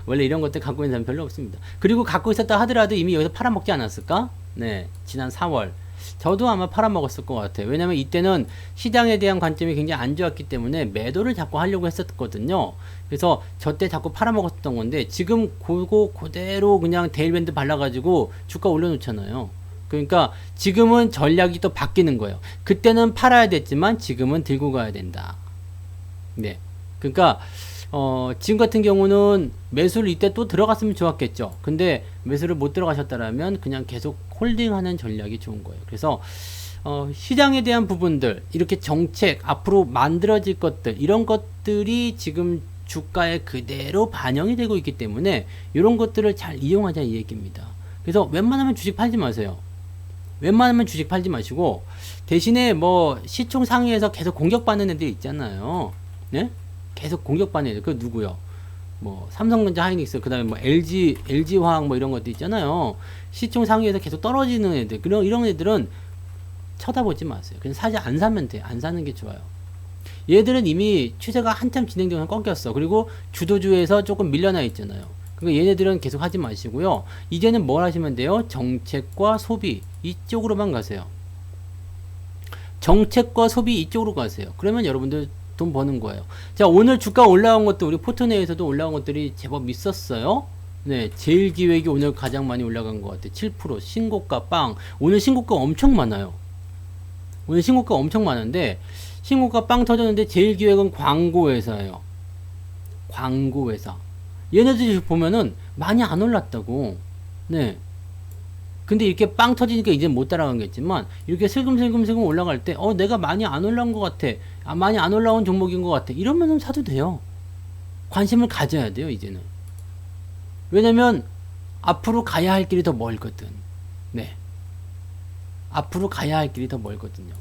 원래 이런 것들 갖고 있는 사람 별로 없습니다. 그리고 갖고 있었다 하더라도 이미 여기서 팔아먹지 않았을까? 네 지난 4월 저도 아마 팔아먹었을 것 같아요. 왜냐면 이때는 시장에 대한 관점이 굉장히 안 좋았기 때문에 매도를 자꾸 하려고 했었거든요. 그래서 저 때 자꾸 팔아먹었던 건데 지금 그거 그대로 그냥 데일밴드 발라가지고 주가 올려놓잖아요. 그러니까 지금은 전략이 또 바뀌는 거예요. 그때는 팔아야 됐지만 지금은 들고 가야 된다. 네. 그러니까 지금 같은 경우는 매수를 이때 또 들어갔으면 좋았겠죠. 근데 매수를 못 들어가셨다라면 그냥 계속 홀딩하는 전략이 좋은 거예요. 그래서 시장에 대한 부분들, 이렇게 정책, 앞으로 만들어질 것들, 이런 것들이 지금 주가에 그대로 반영이 되고 있기 때문에 이런 것들을 잘 이용하자 이 얘기입니다. 그래서 웬만하면 주식 팔지 마세요. 웬만하면 주식 팔지 마시고 대신에 뭐 시총 상위에서 계속 공격받는 애들 있잖아요. 네? 계속 공격받는 애들. 그 누구요? 뭐 삼성전자, 하이닉스, 그다음에 뭐 LG화학 뭐 이런 것도 있잖아요. 시총 상위에서 계속 떨어지는 애들. 이런 애들은 쳐다보지 마세요. 그냥 안 사면 돼. 안 사는 게 좋아요. 얘들은 이미 추세가 한참 진행되면 꺾였어. 그리고 주도주에서 조금 밀려나 있잖아요. 그러니까 얘네들은 계속 하지 마시고요. 이제는 뭘 하시면 돼요? 정책과 소비 이쪽으로만 가세요. 정책과 소비 이쪽으로 가세요. 그러면 여러분들 돈 버는 거예요. 자, 오늘 주가 올라온 것도 우리 포트내에서도 올라온 것들이 제법 있었어요. 네, 제일기획이 오늘 가장 많이 올라간 것 같아요. 7% 신고가 빵. 오늘 신고가 엄청 많아요. 오늘 신고가 엄청 많은데 신고가 빵 터졌는데 제일기획은 광고회사예요. 광고회사. 얘네들이 보면은 많이 안 올랐다고. 네. 근데 이렇게 빵 터지니까 이제 못 따라가겠지만 이렇게 슬금슬금 올라갈 때 내가 많이 안 올라온 것 같아. 많이 안 올라온 종목인 것 같아. 이러면은 사도 돼요. 관심을 가져야 돼요, 이제는. 왜냐면 앞으로 가야 할 길이 더 멀거든. 네. 앞으로 가야 할 길이 더 멀거든요.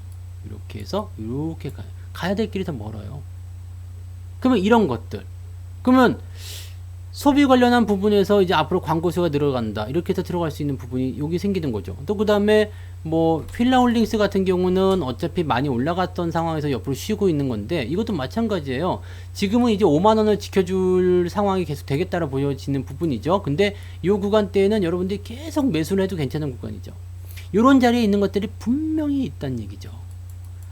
이렇게 해서 이렇게 가야 될 길이 더 멀어요. 그러면 이런 것들. 그러면 소비 관련한 부분에서 이제 앞으로 광고수가 늘어간다. 이렇게 해서 들어갈 수 있는 부분이 여기 생기는 거죠. 또 그 다음에 뭐 필라홀딩스 같은 경우는 어차피 많이 올라갔던 상황에서 옆으로 쉬고 있는 건데 이것도 마찬가지예요. 지금은 이제 5만원을 지켜줄 상황이 계속 되겠다라 보여지는 부분이죠. 근데 이 구간대에는 여러분들이 계속 매수를 해도 괜찮은 구간이죠. 요런 자리에 있는 것들이 분명히 있다는 얘기죠.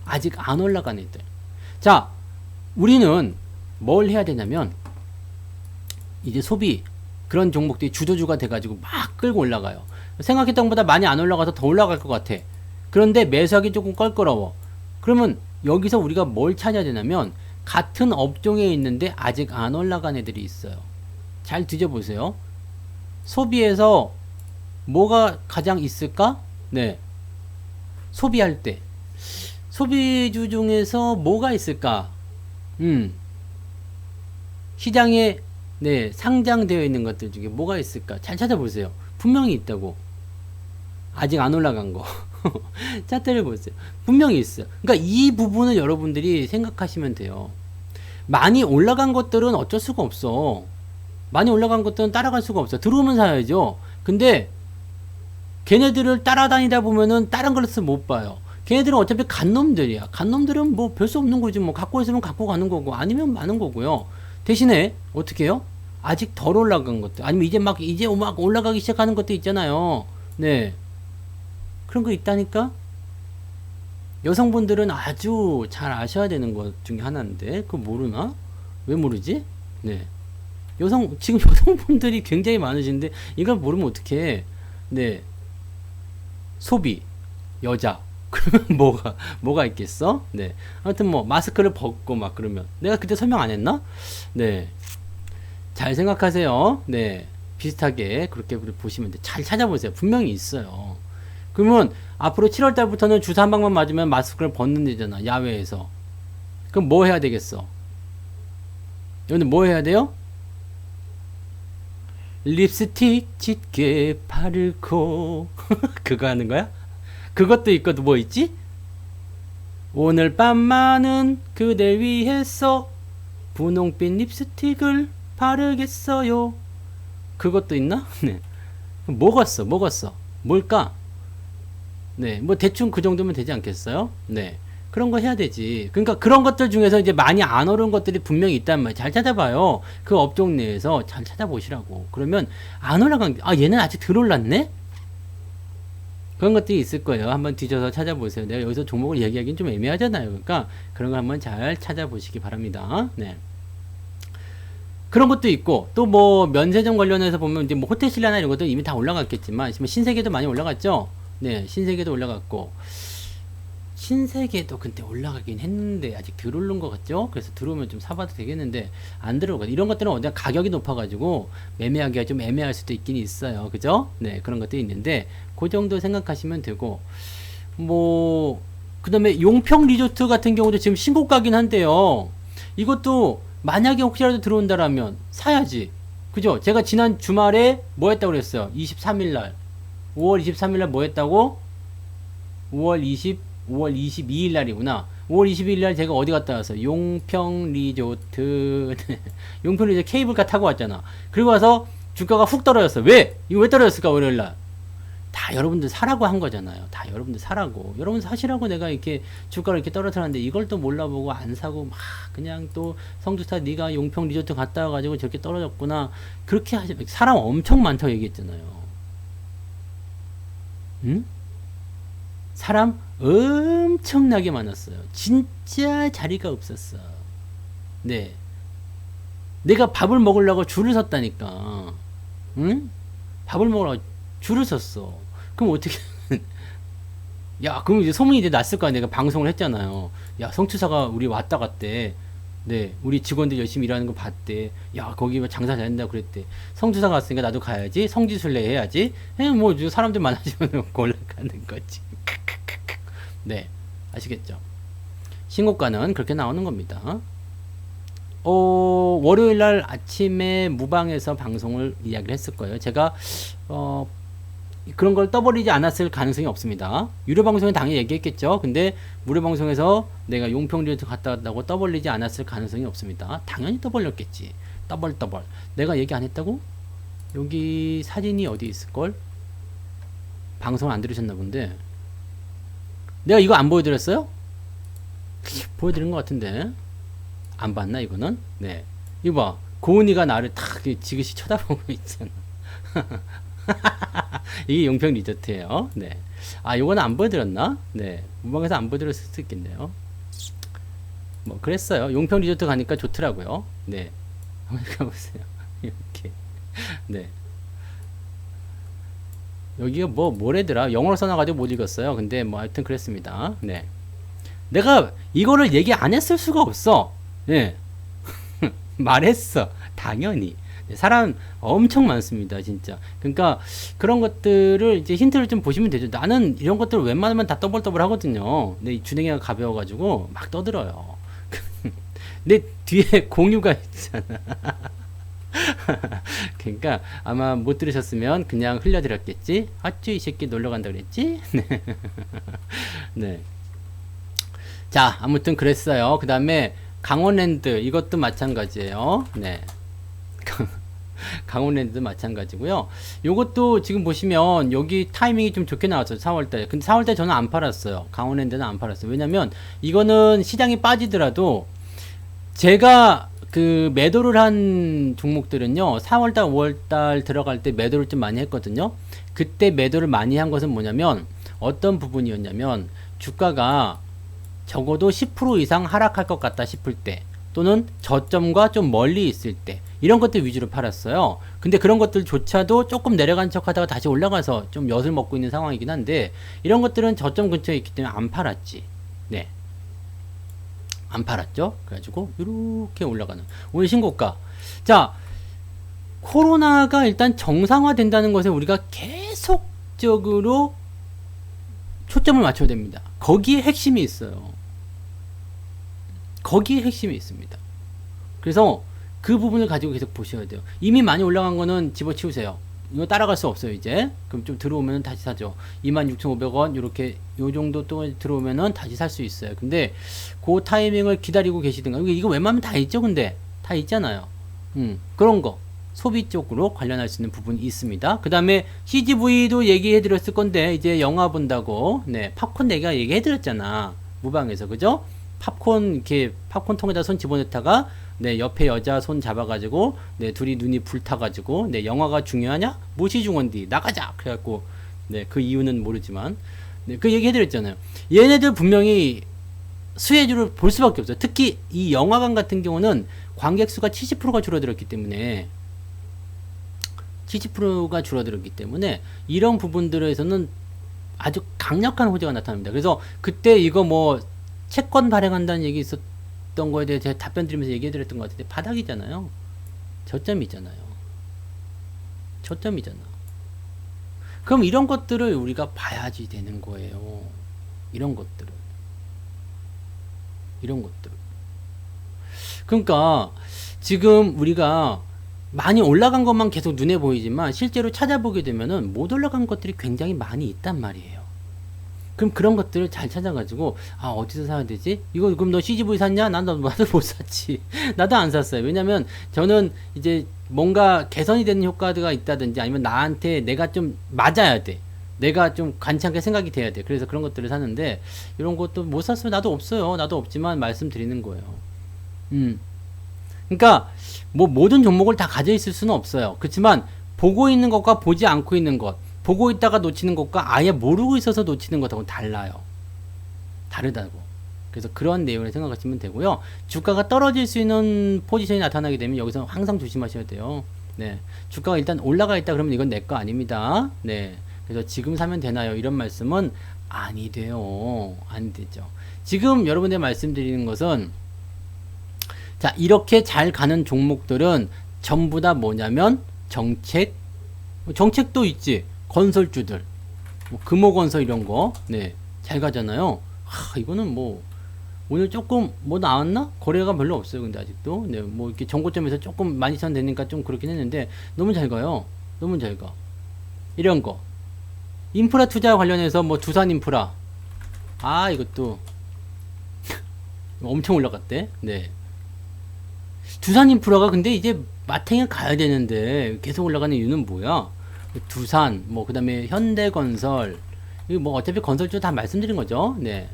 아직 안 올라간 애들. 자, 우리는 뭘 해야 되냐면 이제 소비 그런 종목들이 주도주가 돼가지고 막 끌고 올라가요. 생각했던 것보다 많이 안 올라가서 더 올라갈 것 같아. 그런데 매수하기 조금 껄끄러워. 그러면 여기서 우리가 뭘 찾아야 되냐면 같은 업종에 있는데 아직 안 올라간 애들이 있어요. 잘 뒤져보세요. 소비에서 뭐가 가장 있을까? 네. 소비할 때 소비주 중에서 뭐가 있을까? 시장에 네, 상장되어 있는 것들 중에 뭐가 있을까? 잘 찾아보세요. 분명히 있다고. 아직 안 올라간 거. 차트를 보세요. 분명히 있어요. 그러니까 이 부분을 여러분들이 생각하시면 돼요. 많이 올라간 것들은 어쩔 수가 없어. 많이 올라간 것들은 따라갈 수가 없어. 들어오면 사야죠. 근데 걔네들을 따라다니다 보면은 다른 것을 못 봐요. 걔네들은 어차피 간놈들이야. 간놈들은 뭐 별 수 없는 거지. 뭐 갖고 있으면 갖고 가는 거고 아니면 마는 거고요. 대신에 어떻게 해요? 아직 덜 올라간 것들 아니면 이제 막 올라가기 시작하는 것도 있잖아요. 네, 그런 거 있다니까. 여성분들은 아주 잘 아셔야 되는 것 중에 하나인데 그거 모르나? 왜 모르지? 네, 지금 여성분들이 굉장히 많으신데 이걸 모르면 어떡해. 네, 소비 여자 그러면 뭐가 있겠어? 네. 아무튼 뭐 마스크를 벗고 막 그러면 내가 그때 설명 안 했나? 네. 잘 생각하세요. 네. 비슷하게 그렇게 보시면 돼. 잘 찾아보세요. 분명히 있어요. 그러면 앞으로 7월 달부터는 주사 한 방만 맞으면 마스크를 벗는 데잖아. 야외에서. 그럼 뭐 해야 되겠어? 여러분들 뭐 해야 돼요? 립스틱 짙게 바르고 그거 하는 거야? 그것도 있고 또 뭐 있지? 오늘 밤만은 그댈 위해서 분홍빛 립스틱을 바르겠어요. 그것도 있나? 네. 뭐겠어? 뭘까? 네. 뭐 대충 그 정도면 되지 않겠어요? 네. 그런 거 해야 되지. 그러니까 그런 것들 중에서 이제 많이 안 오른 것들이 분명히 있단 말이에요. 잘 찾아봐요. 그 업종 내에서 잘 찾아보시라고. 그러면 안 올라간 게, 얘는 아직 덜 올랐네? 그런 것들이 있을 거예요. 한번 뒤져서 찾아보세요. 내가 여기서 종목을 얘기하기는 좀 애매하잖아요. 그러니까 그런 거 한번 잘 찾아보시기 바랍니다. 네. 그런 것도 있고 또 뭐 면세점 관련해서 보면 이제 뭐 호텔신라나 이런 것도 이미 다 올라갔겠지만 신세계도 많이 올라갔죠. 네, 신세계도 올라갔고, 신세계도 근데 올라가긴 했는데 아직 덜 오른 것 같죠? 그래서 들어오면 좀 사봐도 되겠는데 안 들어오고 이런 것들은 어디 가격이 높아가지고 매매하기가 좀 애매할 수도 있긴 있어요. 그죠? 네, 그런 것도 있는데 그 정도 생각하시면 되고 뭐 그다음에 용평 리조트 같은 경우도 지금 신고가긴 한데요. 이것도 만약에 혹시라도 들어온다라면 사야지. 그죠? 제가 지난 주말에 뭐 했다고 그랬어요? 23일 날 5월 23일 날 뭐 했다고? 5월 22일 날이구나. 5월 22일 날 제가 어디 갔다 왔어요? 용평 리조트. 용평 리조트 케이블카 타고 왔잖아. 그리고 와서 주가가 훅 떨어졌어. 왜? 이거 왜 떨어졌을까, 월요일 날? 다 여러분들 사라고 한 거잖아요. 다 여러분들 사라고. 여러분 사시라고 내가 이렇게 주가를 이렇게 떨어뜨렸는데 이걸 또 몰라보고 안 사고 막 그냥 또 성주타 네가 용평 리조트 갔다 와가지고 저렇게 떨어졌구나. 그렇게 하지. 사람 엄청 많다고 얘기했잖아요. 응? 사람 엄청나게 많았어요. 진짜 자리가 없었어. 네. 내가 밥을 먹으려고 줄을 섰다니까. 응? 밥을 먹으려고 줄을 섰어. 그럼 어떻게, 야, 그럼 이제 소문이 이제 났을 거야. 내가 방송을 했잖아요. 야, 성추사가 우리 왔다 갔대. 네, 우리 직원들 열심히 일하는 거 봤대. 야, 거기 뭐 장사 잘한다고 그랬대. 성추사가 왔으니까 나도 가야지. 성지순례 해야지. 뭐, 사람들 많아지면 올라가는 거지. 네, 아시겠죠? 신고가는 그렇게 나오는 겁니다. 월요일 날 아침에 무방에서 방송을 이야기를 했을 거예요. 제가 그런 걸 떠버리지 않았을 가능성이 없습니다. 유료 방송에 당연히 얘기했겠죠. 근데 무료 방송에서 내가 용평 리조트 갔다 왔다고 떠벌리지 않았을 가능성이 없습니다. 당연히 떠벌렸겠지. 떠벌. 내가 얘기 안 했다고? 여기 사진이 어디 있을걸? 방송 안 들으셨나 본데. 내가 이거 안 보여드렸어요? 보여드린 것 같은데. 안 봤나, 이거는? 네. 이거 봐. 고은이가 나를 탁 지그시 쳐다보고 있잖아. 이게 용평 리조트예요. 네. 아, 요거는 안 보여드렸나? 네. 무방에서 안 보여드렸을 수도 있겠네요. 뭐, 그랬어요. 용평 리조트 가니까 좋더라고요. 네. 한번 가보세요. 이렇게. 네. 여기가 뭐래더라? 영어로 써놔가지고 못 읽었어요. 근데 뭐 하여튼 그랬습니다. 네. 내가 이거를 얘기 안 했을 수가 없어. 네. 말했어. 당연히. 사람 엄청 많습니다. 진짜. 그러니까 그런 것들을 이제 힌트를 좀 보시면 되죠. 나는 이런 것들을 웬만하면 다 떠벌떠벌 하거든요. 근데 준행이가 가벼워가지고 막 떠들어요. 내 뒤에 공유가 있잖아. 그러니까 아마 못 들으셨으면 그냥 흘려드렸겠지. 아쭈 이 새끼 놀러 간다 그랬지. 네. 네. 자, 아무튼 그랬어요. 그 다음에 강원랜드 이것도 마찬가지예요. 네. 강원랜드 마찬가지고요. 요것도 지금 보시면 여기 타이밍이 좀 좋게 나왔어요. 4월달에. 근데 4월달에 저는 안 팔았어요. 강원랜드는 안 팔았어요. 왜냐면 이거는 시장이 빠지더라도 제가 그 매도를 한 종목들은요 4월달 5월달 들어갈 때 매도를 좀 많이 했거든요. 그때 매도를 많이 한 것은 뭐냐면 어떤 부분이었냐면 주가가 적어도 10% 이상 하락할 것 같다 싶을 때 또는 저점과 좀 멀리 있을 때 이런 것들 위주로 팔았어요. 근데 그런 것들조차도 조금 내려간 척 하다가 다시 올라가서 좀 엿을 먹고 있는 상황이긴 한데 이런 것들은 저점 근처에 있기 때문에 안 팔았지. 네. 안 팔았죠. 그래가지고 이렇게 올라가는 오늘 신고가. 자, 코로나가 일단 정상화 된다는 것에 우리가 계속적으로 초점을 맞춰야 됩니다. 거기에 핵심이 있어요. 거기에 핵심이 있습니다. 그래서 그 부분을 가지고 계속 보셔야 돼요. 이미 많이 올라간 거는 집어치우세요. 이거 따라갈 수 없어요, 이제. 그럼 좀 들어오면 다시 사죠. 26,500원, 요렇게, 요 정도 또 들어오면은 다시 살 수 있어요. 근데, 그 타이밍을 기다리고 계시든가. 이거 웬만하면 다 있죠, 근데? 다 있잖아요. 그런 거. 소비 쪽으로 관련할 수 있는 부분이 있습니다. 그 다음에, CGV도 얘기해 드렸을 건데, 이제 영화 본다고, 네, 팝콘 내가 얘기해 드렸잖아. 무방에서, 그죠? 팝콘, 이렇게, 팝콘 통에다 손 집어넣다가, 네, 옆에 여자 손 잡아가지고, 네, 둘이 눈이 불타가지고, 네, 영화가 중요하냐? 무엇이 중요한디? 나가자! 그래갖고, 네, 그 이유는 모르지만, 네, 그 얘기 해드렸잖아요. 얘네들 분명히 수혜주를 볼 수밖에 없어요. 특히 이 영화관 같은 경우는 관객 수가 70%가 줄어들었기 때문에, 70%가 줄어들었기 때문에, 이런 부분들에서는 아주 강력한 호재가 나타납니다. 그래서 그때 이거 뭐 채권 발행한다는 얘기 있었던 거에 대해 제가 답변 드리면서 얘기해 드렸던 것 같은데 바닥이잖아요. 저점이잖아요. 저점이잖아. 그럼 이런 것들을 우리가 봐야지 되는 거예요. 이런 것들을. 그러니까 지금 우리가 많이 올라간 것만 계속 눈에 보이지만 실제로 찾아보게 되면은 못 올라간 것들이 굉장히 많이 있단 말이에요. 그럼 그런 것들을 잘 찾아가지고 아 어디서 사야 되지? 이거 그럼 너 CGV 샀냐? 나도 못 샀지. 나도 안 샀어요. 왜냐면 저는 이제 뭔가 개선이 되는 효과가 있다든지 아니면 나한테 내가 좀 맞아야 돼. 내가 좀 관찮게 생각이 돼야 돼. 그래서 그런 것들을 사는데 이런 것도 못 샀어요. 나도 없어요. 나도 없지만 말씀드리는 거예요. 그러니까 뭐 모든 종목을 다 가져 있을 수는 없어요. 그렇지만 보고 있는 것과 보지 않고 있는 것, 보고 있다가 놓치는 것과 아예 모르고 있어서 놓치는 것하고 달라요. 다르다고. 그래서 그런 내용을 생각하시면 되고요. 주가가 떨어질 수 있는 포지션이 나타나게 되면 여기서 항상 조심하셔야 돼요. 네. 주가가 일단 올라가 있다 그러면 이건 내 거 아닙니다. 네. 그래서 지금 사면 되나요? 이런 말씀은 아니 돼요. 안 되죠. 지금 여러분들 말씀드리는 것은 자, 이렇게 잘 가는 종목들은 전부 다 뭐냐면 정책도 있지. 건설주들. 뭐 금호건설 이런 거. 네. 잘 가잖아요. 이거는 뭐 오늘 조금 뭐 나왔나? 거래가 별로 없어요. 근데 아직도. 네. 뭐 이렇게 정고점에서 조금 12,000 되니까 좀 그렇긴 했는데 너무 잘 가요. 너무 잘 가. 이런 거. 인프라 투자 관련해서 뭐 두산인프라. 이것도 엄청 올라갔대. 네. 두산인프라가 근데 이제 마탱에 가야 되는데 계속 올라가는 이유는 뭐야? 두산, 뭐 그 다음에 현대건설, 이거 뭐 어차피 건설주 다 말씀드린 거죠. 네.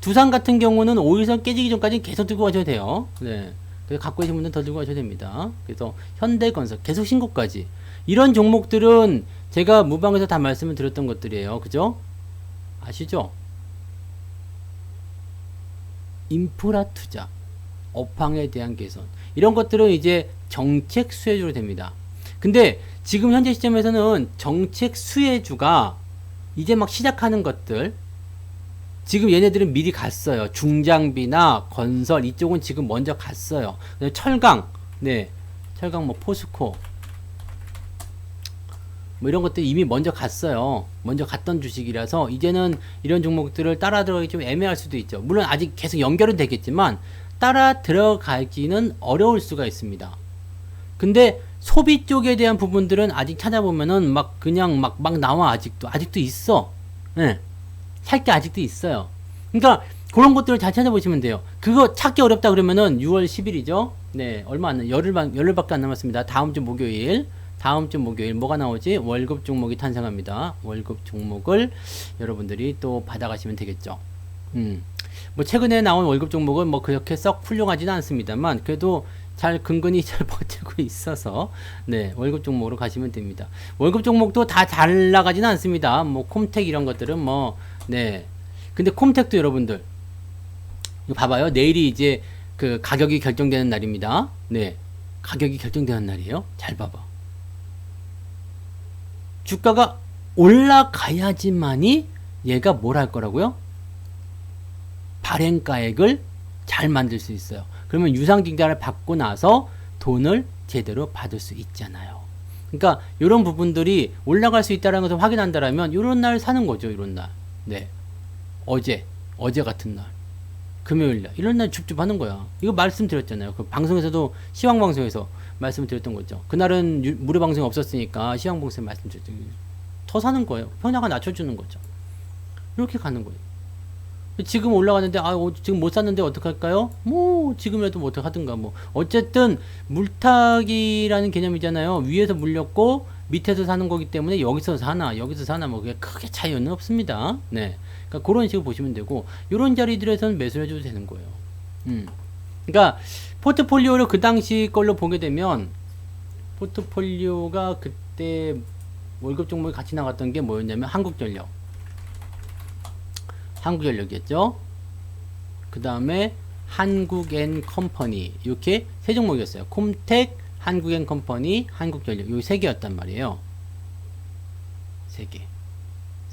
두산 같은 경우는 5일선 깨지기 전까지 계속 들고 가셔야 돼요. 네. 그래서 갖고 계신 분들은 더 들고 가셔야 됩니다. 그래서 현대건설 계속 신고까지. 이런 종목들은 제가 무방에서 다 말씀을 드렸던 것들이에요. 그죠? 아시죠? 인프라 투자. 업황에 대한 개선 이런 것들은 이제 정책 수혜주로 됩니다. 근데 지금 현재 시점에서는 정책 수혜주가 이제 막 시작하는 것들 지금 얘네들은 미리 갔어요. 중장비나 건설 이쪽은 지금 먼저 갔어요. 철강 네 철강 뭐 포스코 뭐 이런 것들 이미 먼저 갔어요. 먼저 갔던 주식이라서 이제는 이런 종목들을 따라 들어가기 좀 애매할 수도 있죠. 물론 아직 계속 연결은 되겠지만 따라 들어가기는 어려울 수가 있습니다. 근데 소비 쪽에 대한 부분들은 아직 찾아보면은 막 그냥 막 나와. 아직도 있어. 네. 살 게 아직도 있어요. 그러니까 그런 것들을 잘 찾아보시면 돼요. 그거 찾기 어렵다 그러면은 6월 10일이죠. 네, 얼마 안 열흘밖에 안 남았습니다. 다음 주 목요일 뭐가 나오지? 월급 종목이 탄생합니다. 월급 종목을 여러분들이 또 받아가시면 되겠죠. 뭐 최근에 나온 월급 종목은 뭐 그렇게 썩 훌륭하지는 않습니다만 그래도 잘 근근히 잘 버티고 있어서 네 월급 종목으로 가시면 됩니다. 월급 종목도 다 잘 나가지는 않습니다. 뭐 콤텍 이런 것들은 뭐 네 근데 콤텍도 여러분들 이거 봐봐요. 내일이 이제 그 가격이 결정되는 날입니다. 네 가격이 결정되는 날이에요. 잘 봐봐. 주가가 올라가야지만이 얘가 뭘 할 거라고요? 발행가액을 잘 만들 수 있어요. 그러면 유상증자를 받고 나서 돈을 제대로 받을 수 있잖아요. 그러니까 이런 부분들이 올라갈 수 있다는 것을 확인한다라면 이런 날 사는 거죠. 이런 날. 네. 어제 같은 날. 금요일 날. 이런 날 줍줍 하는 거야. 이거 말씀드렸잖아요. 그 방송에서도 시황방송에서 말씀드렸던 거죠. 그날은 무료 방송이 없었으니까 시황방송에 말씀드렸죠. 더 사는 거예요. 평량화 낮춰주는 거죠. 이렇게 가는 거예요. 지금 올라가는데 지금 못 샀는데 어떡할까요? 뭐 지금이라도 뭐 어떡하든가 뭐 어쨌든 물타기라는 개념이잖아요. 위에서 물렸고 밑에서 사는 거기 때문에 여기서 사나 뭐 그게 크게 차이는 없습니다. 네, 그러니까 그런 식으로 보시면 되고 이런 자리들에서는 매수를 해줘도 되는 거예요. 그러니까 포트폴리오를 그 당시 걸로 보게 되면 포트폴리오가 그때 월급 종목이 같이 나갔던 게 뭐였냐면 한국전력이었죠. 그 다음에 한국앤컴퍼니 이렇게 세 종목이었어요. 콤텍, 한국앤컴퍼니, 한국전력 이 세 개였단 말이에요.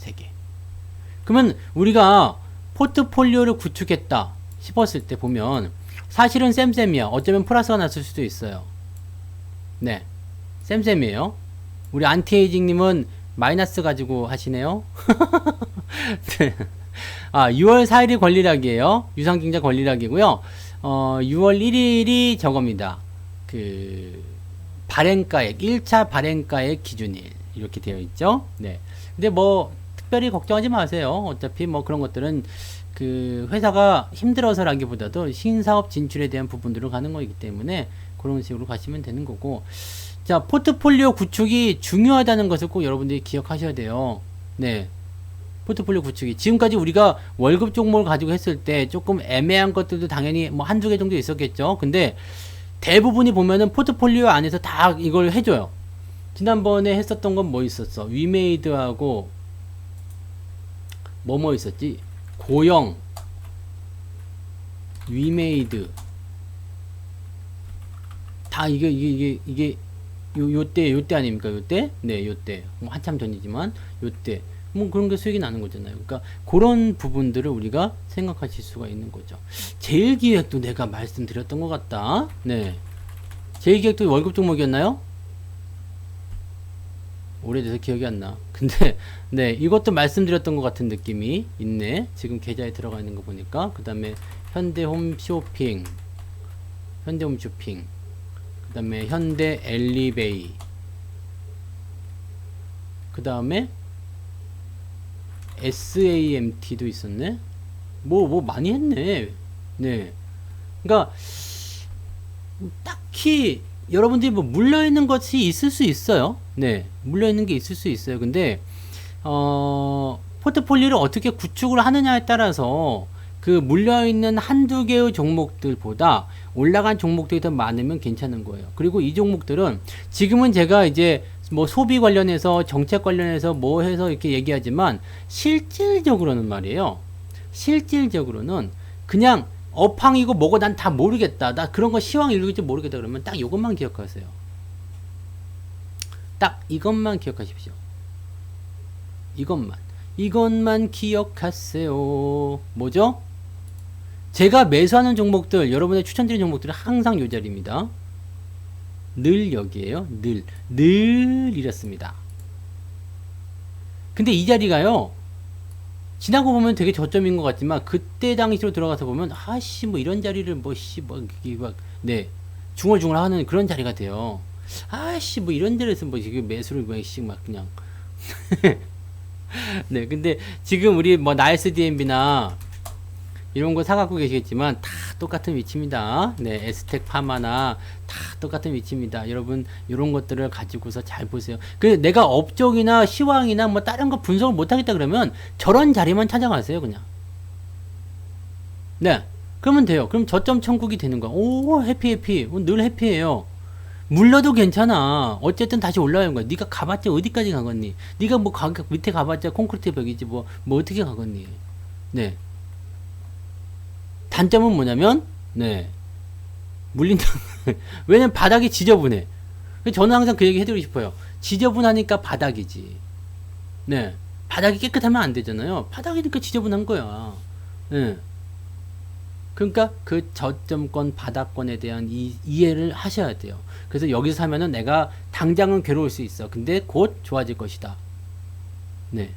3개. 그러면 우리가 포트폴리오를 구축했다 싶었을 때 보면 사실은 쌤쌤이야. 어쩌면 플러스가 났을 수도 있어요. 네, 쌤쌤이에요. 우리 안티에이징님은 마이너스 가지고 하시네요. 네. 6월 4일이 권리락이에요. 유상증자 권리락이고요. 6월 1일이 저겁니다. 그 발행가액, 1차 발행가액 기준일 이렇게 되어 있죠. 네. 근데 뭐 특별히 걱정하지 마세요. 어차피 뭐 그런 것들은 그 회사가 힘들어서라기보다도 신사업 진출에 대한 부분들을 가는 거이기 때문에 그런 식으로 가시면 되는 거고. 자, 포트폴리오 구축이 중요하다는 것을 꼭 여러분들이 기억하셔야 돼요. 네. 포트폴리오 구축이. 지금까지 우리가 월급 종목을 가지고 했을 때 조금 애매한 것들도 당연히 뭐 한두 개 정도 있었겠죠. 근데 대부분이 보면은 포트폴리오 안에서 다 이걸 해줘요. 지난번에 했었던 건 뭐 있었어? 위메이드하고 뭐 있었지? 고영, 위메이드. 다 이게 요때 아닙니까? 요때? 네, 요때. 뭐 한참 전이지만 요때. 뭐 그런 게 수익이 나는 거잖아요. 그러니까 그런 부분들을 우리가 생각하실 수가 있는 거죠. 제일기획도 내가 말씀드렸던 것 같다. 네. 제일기획도 월급 종목이었나요? 오래돼서 기억이 안 나. 근데 네, 이것도 말씀드렸던 것 같은 느낌이 있네. 지금 계좌에 들어가 있는 거 보니까. 그 다음에 현대홈쇼핑, 그 다음에 현대 엘리베이, 그 다음에 SAMT도 있었네. 뭐 많이 했네. 네. 그러니까 딱히 여러분들이 뭐 물려있는 것이 있을 수 있어요. 네. 물려있는 게 있을 수 있어요. 근데 포트폴리오를 어떻게 구축을 하느냐에 따라서 그 물려있는 한두 개의 종목들보다 올라간 종목들이 더 많으면 괜찮은 거예요. 그리고 이 종목들은 지금은 제가 이제 뭐 소비 관련해서 정책 관련해서 뭐 해서 이렇게 얘기하지만 실질적으로는 말이에요. 실질적으로는 그냥 업황이고 뭐고 난 다 모르겠다. 나 그런 거 시황 읽을 줄 모르겠다. 그러면 딱 이것만 기억하세요. 딱 이것만 기억하십시오. 이것만 기억하세요. 뭐죠? 제가 매수하는 종목들, 여러분의 추천드리는 종목들은 항상 요 자리입니다. 늘 여기에요. 늘 이렇습니다. 근데 이 자리가요, 지나고 보면 되게 저점인 것 같지만 그때 당시로 들어가서 보면 아씨 뭐 이런 자리를 네, 중얼중얼 하는 그런 자리가 돼요. 아씨 뭐 이런 데에서 뭐 지금 매수를 막 그냥 네, 근데 지금 우리 뭐 나이스 DMB나 이런 거 사갖고 계시겠지만 다 똑같은 위치입니다. 네, 에스텍 파마나 다 똑같은 위치입니다. 여러분 이런 것들을 가지고서 잘 보세요. 그 내가 업종이나 시황이나 뭐 다른 거 분석을 못하겠다 그러면 저런 자리만 찾아가세요, 그냥. 네, 그러면 돼요. 그럼 저점 천국이 되는 거야. 오, 해피. 늘 해피해요. 물러도 괜찮아. 어쨌든 다시 올라가는 거야. 네가 가봤자 어디까지 가겠니? 네가 뭐 밑에 가봤자 콘크리트 벽이지 뭐 어떻게 가겠니? 네. 단점은 뭐냐면, 네, 물린다. 왜냐면 바닥이 지저분해. 저는 항상 그 얘기 해드리고 싶어요. 지저분하니까 바닥이지. 네, 바닥이 깨끗하면 안 되잖아요. 바닥이니까 지저분한 거야. 네. 그러니까 그 저점권 바닥권에 대한 이해를 하셔야 돼요. 그래서 여기서 사면은 내가 당장은 괴로울 수 있어. 근데 곧 좋아질 것이다. 네.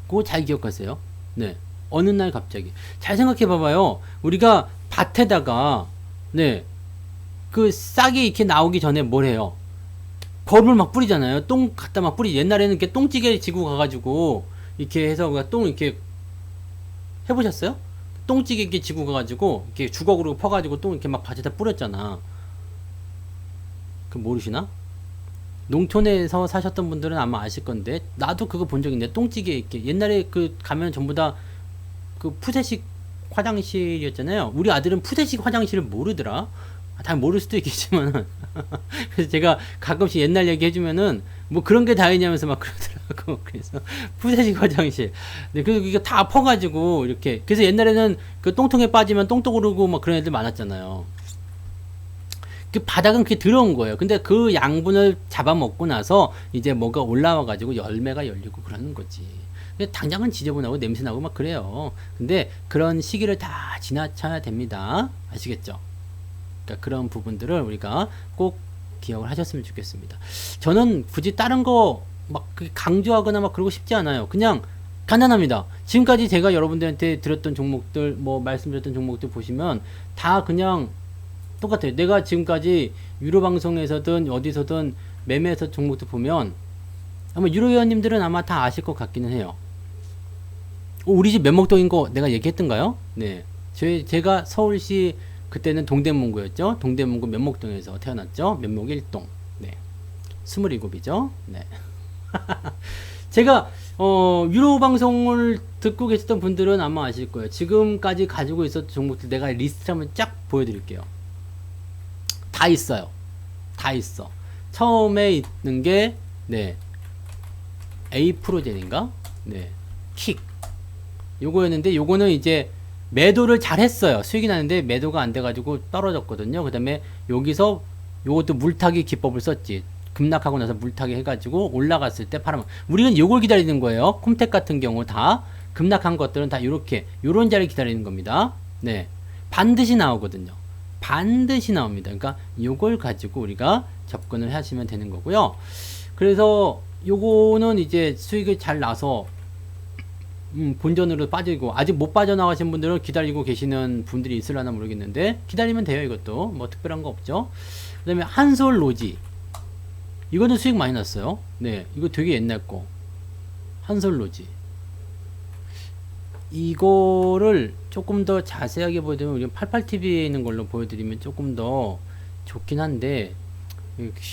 그거 잘 기억하세요. 네. 어느 날 갑자기 잘 생각해 봐봐요. 우리가 밭에다가 네, 그 싹이 이렇게 나오기 전에 뭘 해요? 거름을 막 뿌리잖아요. 똥 갖다 막 뿌리. 옛날에는 이렇게 똥찌개 지고 가가지고 이렇게 해서 똥 이렇게 해보셨어요? 똥찌개 이렇게 지고 가가지고 이렇게 주걱으로 퍼가지고 똥 이렇게 막 밭에다 뿌렸잖아. 그 모르시나? 농촌에서 사셨던 분들은 아마 아실 건데 나도 그거 본 적 있는데 똥찌개 이렇게 옛날에 그 가면 전부 다 그 푸세식 화장실이었잖아요. 우리 아들은 푸세식 화장실을 모르더라. 다 모를 수도 있겠지만 그래서 제가 가끔씩 옛날 얘기 해주면은 뭐 그런 게 다 있냐면서 막 그러더라고. 그래서 푸세식 화장실. 네, 그래서 이게 다 퍼가지고 이렇게. 그래서 옛날에는 그 똥통에 빠지면 똥똥 오르고 막 그런 애들 많았잖아요. 그 바닥은 그게 들어온 거예요. 근데 그 양분을 잡아먹고 나서 이제 뭐가 올라와 가지고 열매가 열리고 그러는 거지. 근데 당장은 지저분하고 냄새나고 막 그래요. 근데 그런 시기를 다 지나쳐야 됩니다. 아시겠죠? 그러니까 그런 부분들을 우리가 꼭 기억을 하셨으면 좋겠습니다. 저는 굳이 다른 거 막 강조하거나 막 그러고 싶지 않아요. 그냥 간단합니다. 지금까지 제가 여러분들한테 드렸던 종목들, 뭐 말씀드렸던 종목들 보시면 다 그냥 똑같아요. 내가 지금까지 유료 방송에서든 어디서든 매매해서 종목들 보면 아마 유료 회원님들은 아마 다 아실 것 같기는 해요. 우리 집 면목동인 거 내가 얘기했던가요? 네. 제가 서울시 그때는 동대문구였죠. 동대문구 면목동에서 태어났죠. 면목 1동. 네. 27이죠. 네. 제가 유료 방송을 듣고 계셨던 분들은 아마 아실 거예요. 지금까지 가지고 있었던 종목들 내가 리스트 한번 쫙 보여드릴게요. 다 있어요. 다 있어. 처음에 있는 게 네. A 프로젠인가? 네. 킥. 요거였는데 요거는 이제 매도를 잘 했어요. 수익이 나는데 매도가 안 돼가지고 떨어졌거든요. 그 다음에 여기서 요것도 물타기 기법을 썼지. 급락하고 나서 물타기 해가지고 올라갔을 때 팔아먹. 우리는 요걸 기다리는 거예요. 콤텍 같은 경우 다 급락한 것들은 다 요렇게 요런 자리 기다리는 겁니다. 네. 반드시 나오거든요. 반드시 나옵니다. 그러니까 요걸 가지고 우리가 접근을 하시면 되는 거고요. 그래서 요거는 이제 수익이 잘 나서 본전으로 빠지고 아직 못 빠져나가신 분들은 기다리고 계시는 분들이 있으려나 모르겠는데 기다리면 돼요. 이것도 뭐 특별한 거 없죠. 그 다음에 한솔로지 이거는 수익 많이 났어요. 네, 이거 되게 옛날 거 한솔로지 이거를 조금 더 자세하게 보여드리면 우리 88TV에 있는 걸로 보여드리면 조금 더 좋긴 한데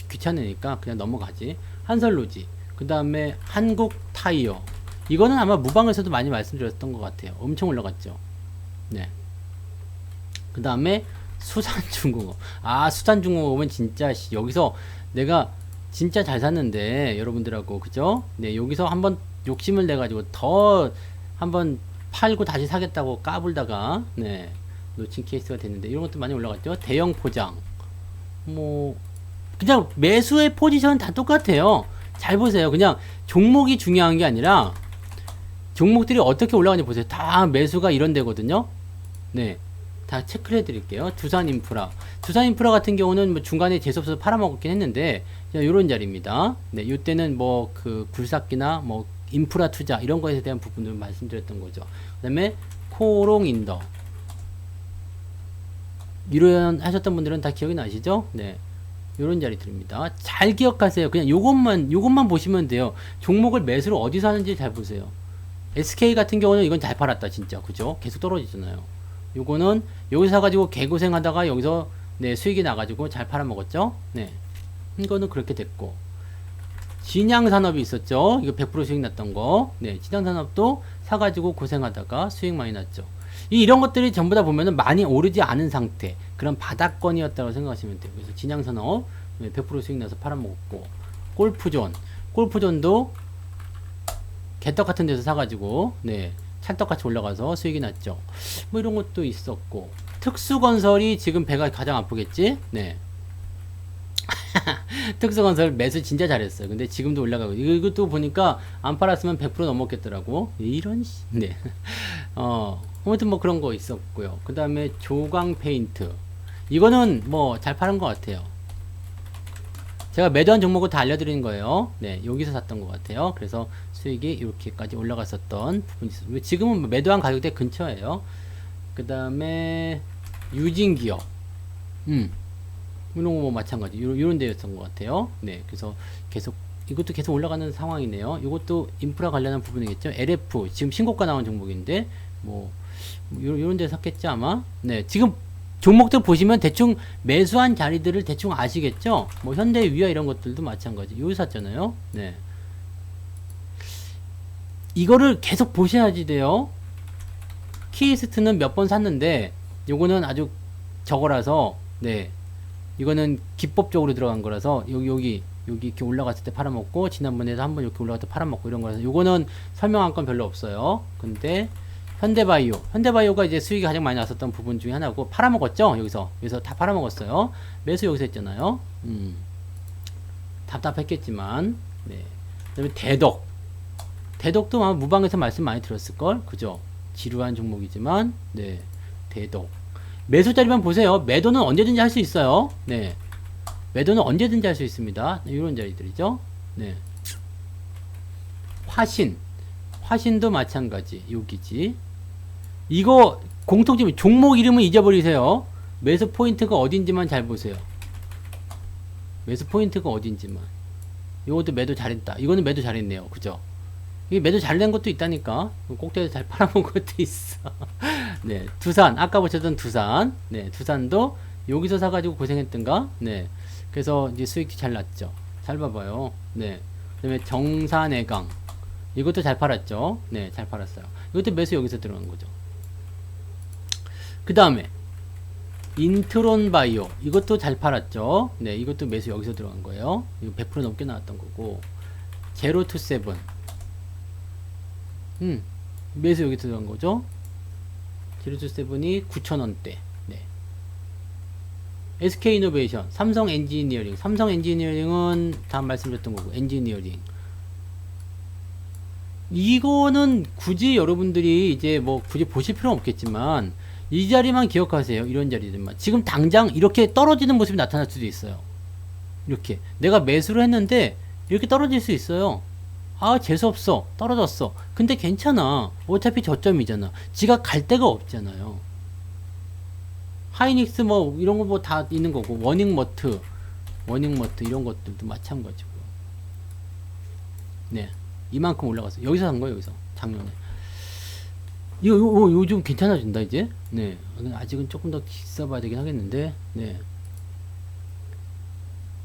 귀찮으니까 그냥 넘어가지. 한솔로지 그 다음에 한국타이어 이거는 아마 무방에서도 많이 말씀드렸던 것 같아요. 엄청 올라갔죠. 네. 그 다음에 수산중공업. 아, 수산중공업은 진짜 여기서 내가 진짜 잘 샀는데 여러분들하고 그죠? 네, 여기서 한번 욕심을 내 가지고 더 한번 팔고 다시 사겠다고 까불다가 네, 놓친 케이스가 됐는데 이런 것도 많이 올라갔죠. 대형 포장. 뭐 그냥 매수의 포지션은 다 똑같아요. 잘 보세요. 그냥 종목이 중요한 게 아니라 종목들이 어떻게 올라가는지 보세요. 다 매수가 이런 데거든요. 네. 다 체크를 해드릴게요. 두산인프라. 두산인프라 같은 경우는 뭐 중간에 재수없어서 팔아먹었긴 했는데, 요런 자리입니다. 네. 요때는 뭐 그 굴삭기나 뭐 인프라 투자 이런 거에 대한 부분을 말씀드렸던 거죠. 그 다음에 코롱인더. 이런 하셨던 분들은 다 기억이 나시죠? 네. 요런 자리들입니다. 잘 기억하세요. 그냥 요것만 보시면 돼요. 종목을 매수를 어디서 하는지 잘 보세요. SK 같은 경우는 이건 잘 팔았다 진짜 그죠? 계속 떨어지잖아요. 요거는 여기서 사가지고 개고생 하다가 여기서 네 수익이 나가지고 잘 팔아먹었죠. 네 이거는 그렇게 됐고 진양산업이 있었죠. 이거 100% 수익 났던 거. 네 진양산업도 사가지고 고생하다가 수익 많이 났죠. 이런 것들이 전부 다 보면은 많이 오르지 않은 상태 그런 바닥권이었다고 생각하시면 돼요. 그래서 진양산업 100% 수익 나서 팔아먹었고 골프존도 개떡 같은 데서 사가지고 네 찰떡같이 올라가서 수익이 났죠. 뭐 이런 것도 있었고 특수건설이 지금 배가 가장 아프겠지. 네 특수건설 매수 진짜 잘했어요. 근데 지금도 올라가고 이것도 보니까 안 팔았으면 100% 넘었겠더라고. 이런 네 아무튼 뭐 그런 거 있었고요. 그 다음에 조광페인트 이거는 뭐 잘 파는 것 같아요. 제가 매도한 종목을 다 알려드리는 거예요. 네, 여기서 샀던 것 같아요. 그래서 수익이 이렇게까지 올라갔었던 부분이 있어요. 지금은 매도한 가격대 근처예요. 그 다음에 유진기업, 이런 거 뭐 마찬가지. 이런 데였던 것 같아요. 네, 그래서 계속 이것도 계속 올라가는 상황이네요. 이것도 인프라 관련한 부분이겠죠. LF 지금 신고가 나온 종목인데 뭐 이런 데 샀겠지 아마. 네, 지금 종목들 보시면 대충 매수한 자리들을 대충 아시겠죠? 뭐 현대위아 이런 것들도 마찬가지. 여기 샀잖아요. 네. 이거를 계속 보셔야지 돼요. 키이스트는 몇 번 샀는데 요거는 아주 저거라서 네. 이거는 기법적으로 들어간 거라서 여기 이렇게 올라갔을 때 팔아먹고 지난번에도 한번 이렇게 올라갔을 때 팔아먹고 이런 거라서 요거는 설명할 건 별로 없어요. 근데 현대바이오. 현대바이오가 이제 수익이 가장 많이 났었던 부분 중에 하나고, 팔아먹었죠? 여기서 다 팔아먹었어요. 매수 여기서 했잖아요. 답답했겠지만, 네. 그 다음에 대덕. 대덕도 아마 무방에서 말씀 많이 들었을걸? 그죠? 지루한 종목이지만, 네. 대덕. 매수 자리만 보세요. 매도는 언제든지 할 수 있어요. 네. 매도는 언제든지 할 수 있습니다. 네, 이런 자리들이죠. 네. 화신도 마찬가지. 여기지. 이거 공통점이 종목 이름은 잊어버리세요. 매수 포인트가 어딘지만 잘 보세요. 매수 포인트가 어딘지만. 이것도 매도 잘했다. 이거는 매도 잘했네요. 그죠? 이게 매도 잘된 것도 있다니까. 꼭대기에서 잘 팔아먹은 것도 있어. 네. 두산. 아까 보셨던 두산. 네. 두산도 여기서 사가지고 고생했던가? 네. 그래서 이제 수익이 잘 났죠. 잘 봐봐요. 네. 그 다음에 정산해강. 이것도 잘 팔았죠. 네. 잘 팔았어요. 이것도 매수 여기서 들어간 거죠. 그 다음에 인트론 바이오. 이것도 잘 팔았죠. 네. 이것도 매수 여기서 들어간 거예요. 이거 100% 넘게 나왔던 거고. 제로투세븐. 매수 여기 들어간 거죠. 제로투세븐이 9,000원대. 네. SK이노베이션, 삼성엔지니어링. 삼성엔지니어링은 다음 말씀드렸던 거고, 엔지니어링. 이거는 굳이 여러분들이 이제 뭐 굳이 보실 필요는 없겠지만, 이 자리만 기억하세요. 이런 자리들만. 지금 당장 이렇게 떨어지는 모습이 나타날 수도 있어요. 이렇게. 내가 매수를 했는데, 이렇게 떨어질 수 있어요. 아, 재수없어. 떨어졌어. 근데 괜찮아. 어차피 저점이잖아. 지가 갈 데가 없잖아요. 하이닉스 뭐 이런 거 뭐 다 있는 거고, 워닝머트 이런 것들도 마찬가지고요. 네. 이만큼 올라갔어. 여기서 산 거예요. 여기서 작년에. 이거 요즘 괜찮아진다 이제. 네. 아직은 조금 더 비싸봐야 되긴 하겠는데. 네.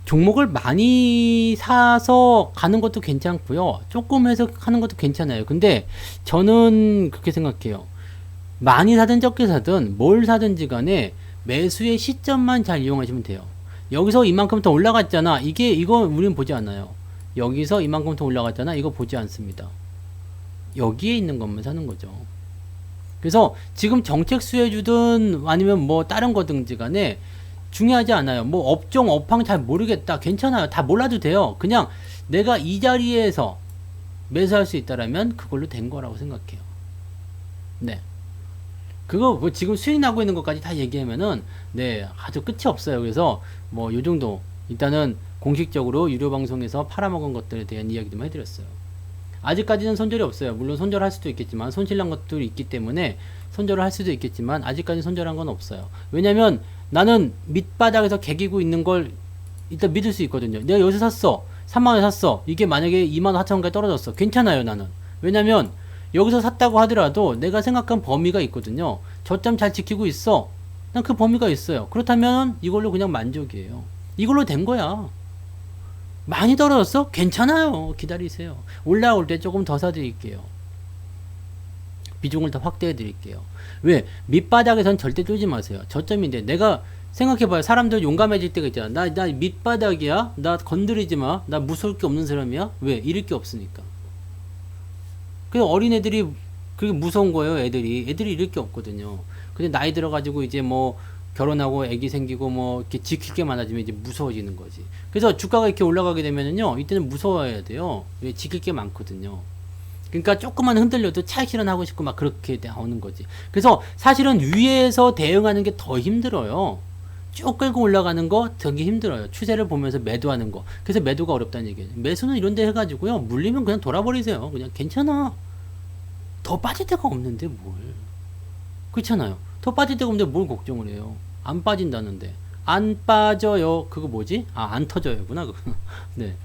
종목을 많이 사서 가는 것도 괜찮고요. 조금 해서 하는 것도 괜찮아요. 근데 저는 그렇게 생각해요. 많이 사든 적게 사든 뭘 사든지 간에 매수의 시점만 잘 이용하시면 돼요. 여기서 이만큼 더 올라갔잖아. 이거 우리는 보지 않아요. 여기서 이만큼 더 올라갔잖아. 이거 보지 않습니다. 여기에 있는 것만 사는 거죠. 그래서 지금 정책 수혜주든 아니면 뭐 다른 거든지 간에 중요하지 않아요. 뭐 업종, 업황 잘 모르겠다. 괜찮아요. 다 몰라도 돼요. 그냥 내가 이 자리에서 매수할 수 있다라면 그걸로 된 거라고 생각해요. 네. 그거 뭐 지금 수익 나고 있는 것까지 다 얘기하면은 네, 아주 끝이 없어요. 그래서 뭐 요 정도 일단은 공식적으로 유료 방송에서 팔아먹은 것들에 대한 이야기도 해드렸어요. 아직까지는 손절이 없어요. 물론 손절할 수도 있겠지만 손실난 것들이 있기 때문에 손절을 할 수도 있겠지만 아직까지 손절한 건 없어요. 왜냐면 나는 밑바닥에서 개기고 있는 걸 일단 믿을 수 있거든요. 내가 여기서 샀어. 3만원에 샀어. 이게 만약에 24,000원까지 떨어졌어. 괜찮아요, 나는. 왜냐면 여기서 샀다고 하더라도 내가 생각한 범위가 있거든요. 저점 잘 지키고 있어. 난 그 범위가 있어요. 그렇다면 이걸로 그냥 만족이에요. 이걸로 된 거야. 많이 떨어졌어? 괜찮아요. 기다리세요. 올라올 때 조금 더 사드릴게요. 비중을 더 확대해 드릴게요. 왜? 밑바닥에선 절대 쫄지 마세요. 저점인데 내가 생각해봐요. 사람들 용감해질 때가 있잖아. 나 밑바닥이야? 나 건드리지 마. 나 무서울 게 없는 사람이야? 왜? 잃을 게 없으니까. 그래서 어린애들이 그게 무서운 거예요. 애들이 잃을 게 없거든요. 근데 나이 들어가지고 이제 뭐 결혼하고 애기 생기고 뭐 이렇게 지킬 게 많아지면 이제 무서워지는 거지. 그래서 주가가 이렇게 올라가게 되면은요, 이때는 무서워해야 돼요. 왜? 지킬 게 많거든요. 그러니까 조금만 흔들려도 차익 실현하고 싶고 막 그렇게 나오는 거지. 그래서 사실은 위에서 대응하는 게 더 힘들어요. 쭉 끌고 올라가는 거 되게 힘들어요. 추세를 보면서 매도하는 거. 그래서 매도가 어렵다는 얘기예요. 매수는 이런 데 해가지고요, 물리면 그냥 돌아버리세요. 그냥 괜찮아. 더 빠질 데가 없는데 뭘. 그렇잖아요. 더 빠질 데가 없는데 뭘 걱정을 해요. 안 빠진다는데. 안 빠져요. 그거 뭐지? 아, 안 터져요구나. 그거. 네.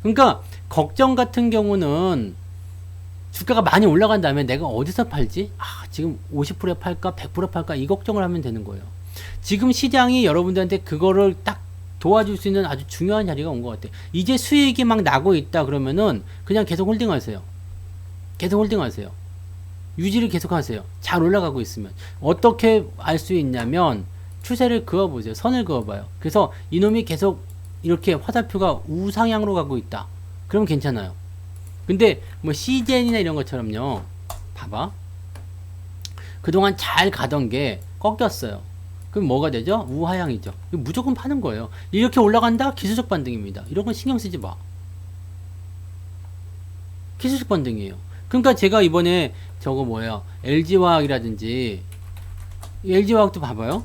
그러니까 걱정 같은 경우는 주가가 많이 올라간 다음에 내가 어디서 팔지? 아, 지금 50%에 팔까? 100%에 팔까? 이 걱정을 하면 되는 거예요. 지금 시장이 여러분들한테 그거를 딱 도와줄 수 있는 아주 중요한 자리가 온 것 같아요. 이제 수익이 막 나고 있다 그러면은 그냥 계속 홀딩 하세요. 계속 홀딩 하세요. 유지를 계속 하세요. 잘 올라가고 있으면. 어떻게 알 수 있냐면 추세를 그어보세요. 선을 그어봐요. 그래서 이놈이 계속 이렇게 화살표가 우상향으로 가고 있다. 그러면 괜찮아요. 근데 뭐 CJN이나 이런 것처럼요. 봐봐. 그동안 잘 가던 게 꺾였어요. 그럼 뭐가 되죠? 우하향이죠. 무조건 파는 거예요. 이렇게 올라간다? 기술적 반등입니다. 이런 건 신경 쓰지 마. 기술적 반등이에요. 그러니까 제가 이번에 저거 뭐예요? LG화학이라든지 LG화학도 봐봐요.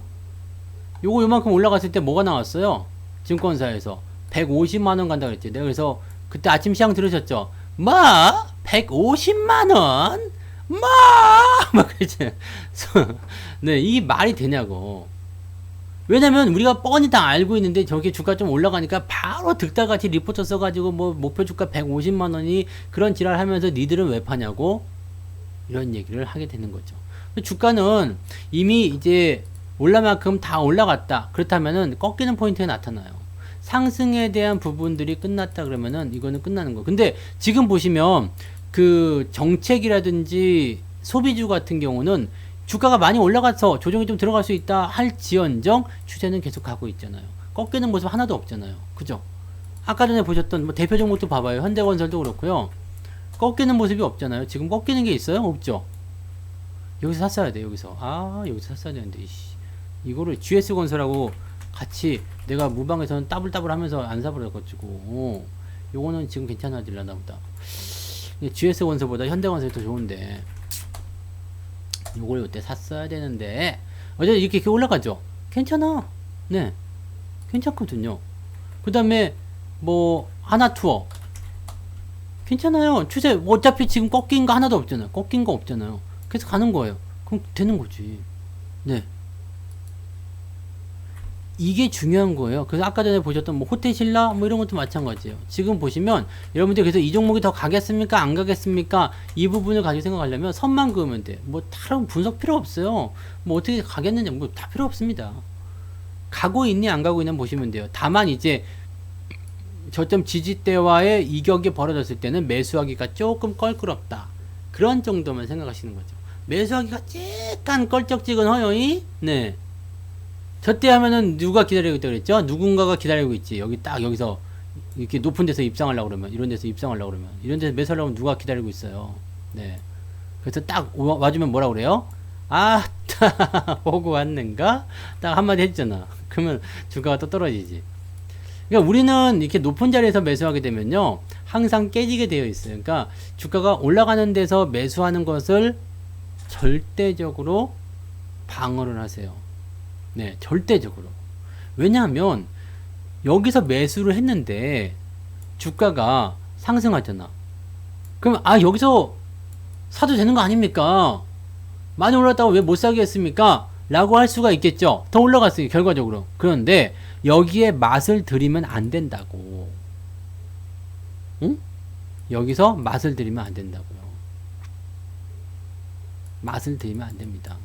요거 요만큼 올라갔을 때 뭐가 나왔어요? 증권사에서 150만원 간다 그랬지. 내가 그래서 그때 아침 시장 들으셨죠? 뭐? 150만원? 뭐? 막 그랬지. 네, 이 말이 되냐고. 왜냐면 우리가 뻔히 다 알고 있는데 저게 주가 좀 올라가니까 바로 득달같이 리포트 써가지고 뭐 목표 주가 150만원이 그런 지랄 하면서 니들은 왜 파냐고 이런 얘기를 하게 되는 거죠. 주가는 이미 이제 올라만큼 다 올라갔다. 그렇다면은 꺾이는 포인트에 나타나요. 상승에 대한 부분들이 끝났다 그러면은 이거는 끝나는 거. 근데 지금 보시면 그 정책이라든지 소비주 같은 경우는 주가가 많이 올라가서 조정이 좀 들어갈 수 있다 할지언정 추세는 계속 가고 있잖아요. 꺾이는 모습 하나도 없잖아요. 그죠? 아까 전에 보셨던 뭐 대표 종목도 봐봐요. 현대건설도 그렇고요. 꺾이는 모습이 없잖아요. 지금 꺾이는 게 있어요? 없죠? 여기서 샀어야 돼. 여기서. 여기서 샀어야 되는데 이거를 GS건설하고 같이 내가 무방에서는 따블따블 하면서 안 사버려가지고 요거는 지금 괜찮아질라나 보다. GS건설보다 현대건설이 더 좋은데 요걸 이때 샀어야 되는데 어제 이렇게 올라가죠. 괜찮아. 네, 괜찮거든요. 그 다음에 뭐 하나투어 괜찮아요. 추세 어차피 지금 꺾인 거 하나도 없잖아요. 꺾인 거 없잖아요. 그래서 가는 거예요. 그럼 되는 거지. 네, 이게 중요한 거예요. 그래서 아까 전에 보셨던 뭐 호텔신라 뭐 이런 것도 마찬가지예요. 지금 보시면 여러분들 그래서 이 종목이 더 가겠습니까? 안 가겠습니까? 이 부분을 가지고 생각하려면 선만 그으면 돼. 뭐 다른 분석 필요 없어요. 뭐 어떻게 가겠느냐 뭐 다 필요 없습니다. 가고 있니 안 가고 있냐 보시면 돼요. 다만 이제 저점 지지대와의 이격이 벌어졌을 때는 매수하기가 조금 껄끄럽다. 그런 정도만 생각하시는 거죠. 매수하기가 약간 껄쩍지근허여이 네. 저때 하면은 누가 기다리고 있다 그랬죠? 누군가가 기다리고 있지. 여기 딱 여기서 이렇게 높은 데서 입상하려고 그러면 이런 데서 입상하려고 그러면 이런 데서 매수하려면 누가 기다리고 있어요. 네. 그래서 딱 와주면 뭐라 그래요? 보고 왔는가? 딱 한마디 했잖아. 그러면 주가가 또 떨어지지. 그러니까 우리는 이렇게 높은 자리에서 매수하게 되면요. 항상 깨지게 되어 있어요. 그러니까 주가가 올라가는 데서 매수하는 것을 절대적으로 방어를 하세요. 네, 절대적으로. 왜냐하면 여기서 매수를 했는데 주가가 상승하잖아. 그럼 여기서 사도 되는 거 아닙니까? 많이 올랐다고 왜 못 사게 했습니까? 라고 할 수가 있겠죠. 더 올라갔으니 결과적으로. 그런데 여기에 맛을 들이면 안 된다고. 응? 여기서 맛을 들이면 안 된다고요. 맛을 들이면 안 됩니다.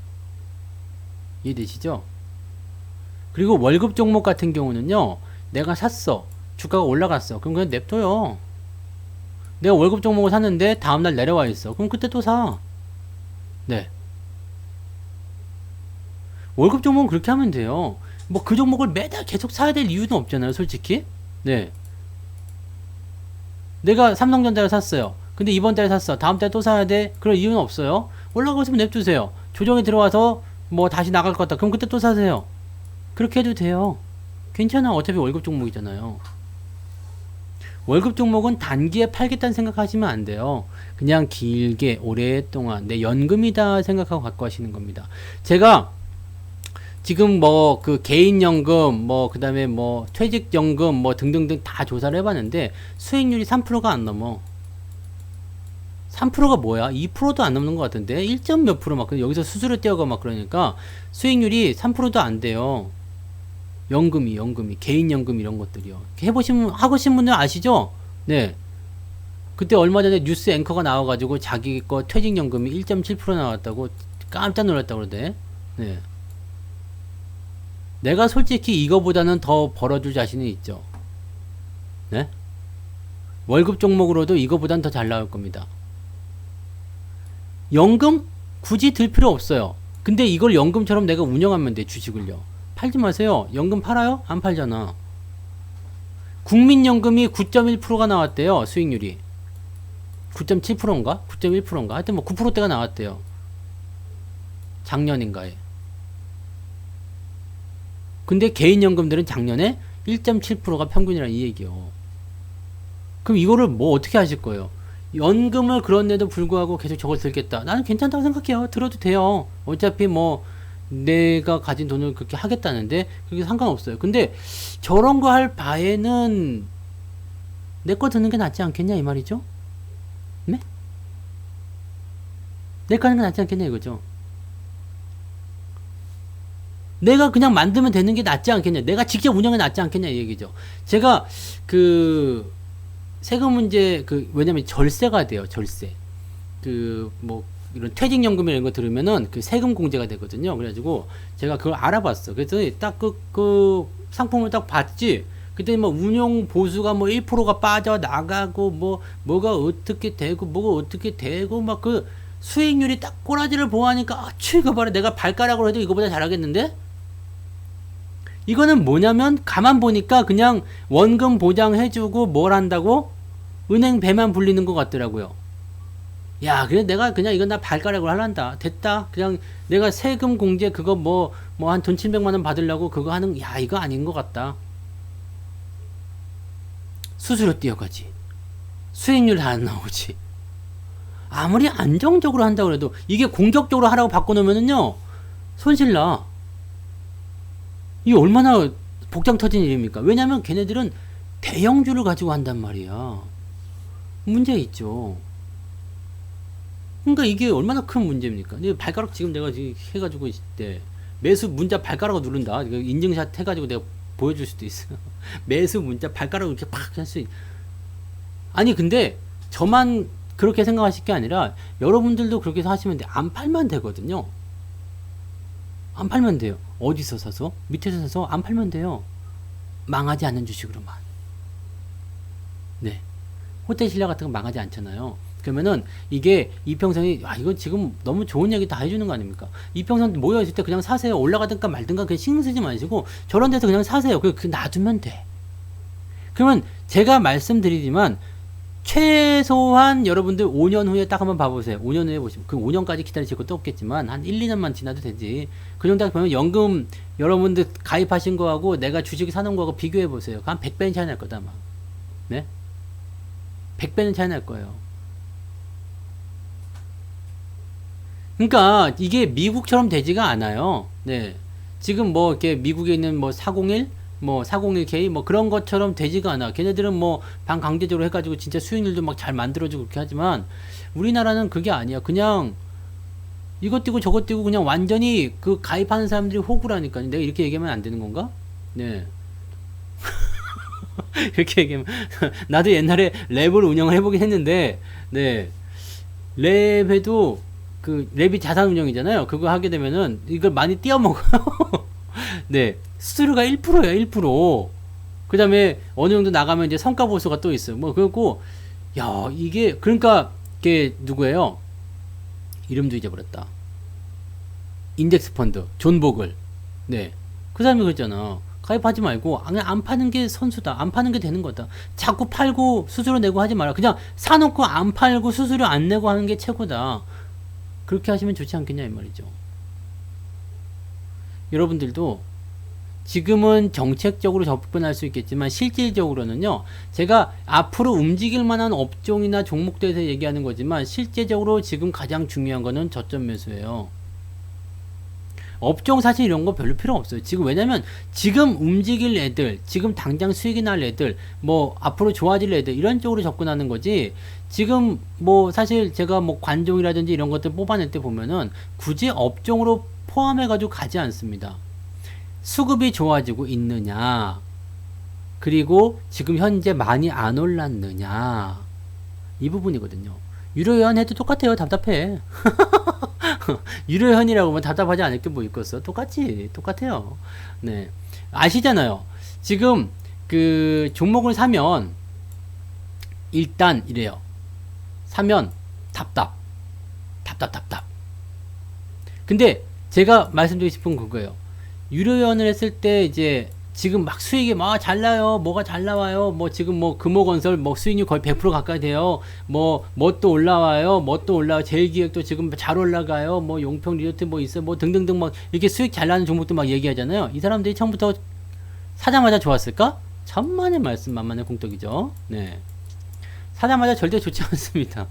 이해되시죠? 그리고 월급 종목 같은 경우는요, 내가 샀어. 주가가 올라갔어. 그럼 그냥 냅둬요. 내가 월급 종목을 샀는데 다음날 내려와 있어. 그럼 그때 또 사. 네. 월급 종목은 그렇게 하면 돼요. 뭐 그 종목을 매달 계속 사야 될 이유는 없잖아요, 솔직히. 네. 내가 삼성전자를 샀어요. 근데 이번 달에 샀어. 다음 달에 또 사야 돼? 그럴 이유는 없어요. 올라가고 있으면 냅두세요. 조정이 들어와서 뭐 다시 나갈 것 같다. 그럼 그때 또 사세요. 그렇게 해도 돼요. 괜찮아. 어차피 월급 종목이잖아요. 월급 종목은 단기에 팔겠다는 생각하시면 안 돼요. 그냥 길게 오랫동안 내 연금이다 생각하고 갖고 하시는 겁니다. 제가 지금 뭐 그 개인연금 뭐 그 다음에 뭐 퇴직연금 뭐 등등등 다 조사를 해봤는데 수익률이 3%가 안 넘어. 3%가 뭐야? 2%도 안 넘는 것 같은데 1점 몇 프로 막 여기서 수수료 떼어가 막 그러니까 수익률이 3%도 안 돼요. 연금이 개인연금 이런 것들이요. 해보시면 하고신 분들 아시죠? 네. 그때 얼마 전에 뉴스 앵커가 나와가지고 자기 거 퇴직연금이 1.7% 나왔다고 깜짝 놀랐다고 그러대. 네. 내가 솔직히 이거보다는 더 벌어줄 자신이 있죠. 네? 월급 종목으로도 이거보다는 더 잘 나올 겁니다. 연금? 굳이 들 필요 없어요. 근데 이걸 연금처럼 내가 운영하면 돼, 주식을요. 팔지 마세요. 연금 팔아요? 안 팔잖아. 국민연금이 9.1%가 나왔대요, 수익률이. 9.7%인가? 9.1%인가? 하여튼 뭐 9%대가 나왔대요. 작년인가에. 근데 개인연금들은 작년에 1.7%가 평균이라는 이 얘기요. 그럼 이거를 뭐 어떻게 하실 거예요? 연금을 그런데도 불구하고 계속 저걸 들겠다. 나는 괜찮다고 생각해요. 들어도 돼요. 어차피 뭐 내가 가진 돈을 그렇게 하겠다는데 그게 상관없어요. 근데 저런 거 할 바에는 내 거 드는 게 낫지 않겠냐 이 말이죠? 네? 내 거 하는 게 낫지 않겠냐 이거죠? 내가 그냥 만들면 되는 게 낫지 않겠냐? 내가 직접 운영해 낫지 않겠냐 이 얘기죠. 제가 그 세금 문제 왜냐면 절세가 돼요. 절세. 뭐 이런 퇴직연금 이런 거 들으면은 그 세금 공제가 되거든요. 그래가지고 제가 그걸 알아봤어. 그랬더니 딱 그 상품을 딱 봤지. 그때 뭐 운용 보수가 뭐 1%가 빠져 나가고 뭐가 어떻게 되고 뭐가 어떻게 되고 막 그 수익률이 딱 꼬라지를 보아하니까 이거 봐라 내가 발가락으로 해도 이거보다 잘하겠는데? 이거는 뭐냐면 가만 보니까 그냥 원금 보장해주고 뭘 한다고 은행 배만 불리는 것 같더라고요. 야, 그래 내가 그냥 이건 나 발가락으로 할란다. 됐다. 그냥 내가 세금 공제 그거 뭐 한 돈 700만 원 받으려고 그거 하는 야 이거 아닌 것 같다. 수수료 뛰어가지. 수익률 다 안 나오지. 아무리 안정적으로 한다고 해도 이게 공격적으로 하라고 바꿔놓으면은요 손실나. 이게 얼마나 복장 터진 일입니까? 왜냐면 걔네들은 대형주를 가지고 한단 말이야. 문제 있죠. 그러니까 이게 얼마나 큰 문제입니까? 발가락 지금 내가 지금 해가지고 있을 때 매수 문자 발가락으로 누른다. 인증샷 해가지고 내가 보여줄 수도 있어. 매수 문자 발가락으로 이렇게 팍 할 수 있. 아니 근데 저만 그렇게 생각하실 게 아니라 여러분들도 그렇게 하시면 돼. 안 팔면 되거든요. 안 팔면 돼요. 어디서 사서? 밑에서 사서 안 팔면 돼요. 망하지 않는 주식으로만. 네. 호텔 신라 같은 거 망하지 않잖아요. 그러면은 이게 이평선이 이거 지금 너무 좋은 얘기 다 해주는 거 아닙니까? 이평선 모여있을 때 그냥 사세요. 올라가든가 말든가 그냥 신경 쓰지 마시고 저런 데서 그냥 사세요. 그 놔두면 돼. 그러면 제가 말씀드리지만 최소한 여러분들 5년 후에 딱 한번 봐보세요. 5년 후에 보시면 그 5년까지 기다리실 것도 없겠지만 한 1, 2년만 지나도 되지. 그 정도 딱 보면 연금 여러분들 가입하신 거하고 내가 주식 사는 거하고 비교해 보세요. 한 100배는 차이 날 거다 아마. 네? 100배는 차이 날 거예요. 그러니까 이게 미국처럼 되지가 않아요. 네. 지금 뭐 이렇게 미국에 있는 뭐 401, 뭐 401K 뭐 그런 것처럼 되지가 않아. 걔네들은 뭐 반강제적으로 해가지고 진짜 수익률도 막 잘 만들어주고 그렇게 하지만 우리나라는 그게 아니야. 그냥 이것 띄고 저것 띄고 그냥 완전히 그 가입하는 사람들이 호구라니까. 내가 이렇게 얘기하면 안 되는 건가? 네. 이렇게 얘기하면 나도 옛날에 랩을 운영을 해보긴 했는데 네. 랩에도 그 랩이 자산 운용이잖아요. 그거 하게 되면은 이걸 많이 띄어먹어요. 네. 수수료가 1%야, 1%. 그 다음에 어느 정도 나가면 이제 성과 보수가 또 있어요. 뭐, 그리고, 야, 이게, 그러니까, 이게 누구예요? 이름도 잊어버렸다. 인덱스 펀드, 존 보글. 네. 그 사람이 그랬잖아. 가입하지 말고, 그냥 안 파는 게 선수다. 안 파는 게 되는 거다. 자꾸 팔고 수수료 내고 하지 마라. 그냥 사놓고 안 팔고 수수료 안 내고 하는 게 최고다. 그렇게 하시면 좋지 않겠냐, 이 말이죠. 여러분들도 지금은 정책적으로 접근할 수 있겠지만 실질적으로는요. 제가 앞으로 움직일 만한 업종이나 종목들에 대해서 얘기하는 거지만 실제적으로 지금 가장 중요한 거는 저점 매수예요. 업종 사실 이런 거 별로 필요 없어요. 지금 왜냐면 지금 움직일 애들, 지금 당장 수익이 날 애들, 뭐 앞으로 좋아질 애들 이런 쪽으로 접근하는 거지. 지금 뭐 사실 제가 뭐 관종이라든지 이런 것들 뽑아낼 때 보면은 굳이 업종으로 포함해가지고 가지 않습니다. 수급이 좋아지고 있느냐, 그리고 지금 현재 많이 안 올랐느냐, 이 부분이거든요. 유료연 해도 똑같아요. 답답해. 유료연이라고 하면 답답하지 않을 게 뭐 있겠어? 똑같아요. 네. 아시잖아요. 지금 그 종목을 사면 일단 이래요. 사면 답답. 근데 제가 말씀드리고 싶은 그거예요. 유료연을 했을 때 이제 지금 막 수익이 막 잘 나요. 뭐가 잘 나와요. 뭐 지금 뭐 금호건설 뭐 수익률 거의 100% 가까이 돼요. 뭐 또 올라와요. 뭐 또 올라와. 제일기획도 지금 잘 올라가요. 뭐 용평 리조트 뭐 있어. 뭐 등등등 막 이렇게 수익 잘 나는 종목도 막 얘기하잖아요. 이 사람들이 처음부터 사자마자 좋았을까? 천만의 말씀 만만의 공덕이죠. 네. 사자마자 절대 좋지 않습니다.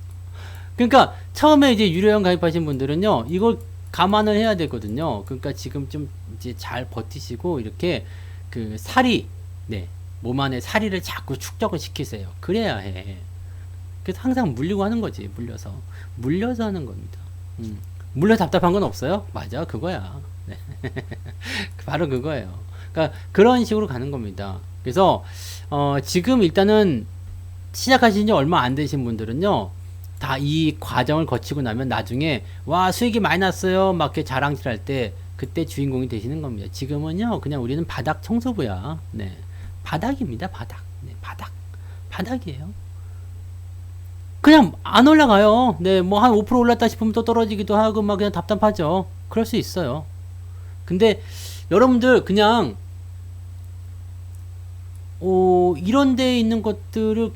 그러니까 처음에 이제 유료형 가입하신 분들은요. 이걸 감안을 해야 되거든요. 그러니까 지금 좀 이제 잘 버티시고 이렇게 그 살이 네. 몸 안에 살이를 자꾸 축적을 시키세요. 그래야 해. 그래서 항상 물리고 하는 거지. 물려서 하는 겁니다. 물려 답답한 건 없어요? 맞아. 그거야. 네. 바로 그거예요. 그러니까 그런 식으로 가는 겁니다. 그래서 지금 일단은 시작하신 지 얼마 안 되신 분들은요. 다 이 과정을 거치고 나면 나중에 와 수익이 많이 났어요 막 이렇게 자랑질할 때 그때 주인공이 되시는 겁니다. 지금은요 그냥 우리는 바닥 청소부야. 네, 바닥입니다. 바닥. 네, 바닥이에요. 그냥 안 올라가요. 네, 뭐 한 5% 올랐다 싶으면 또 떨어지기도 하고 막 그냥 답답하죠. 그럴 수 있어요. 근데 여러분들 그냥 이런 데에 있는 것들을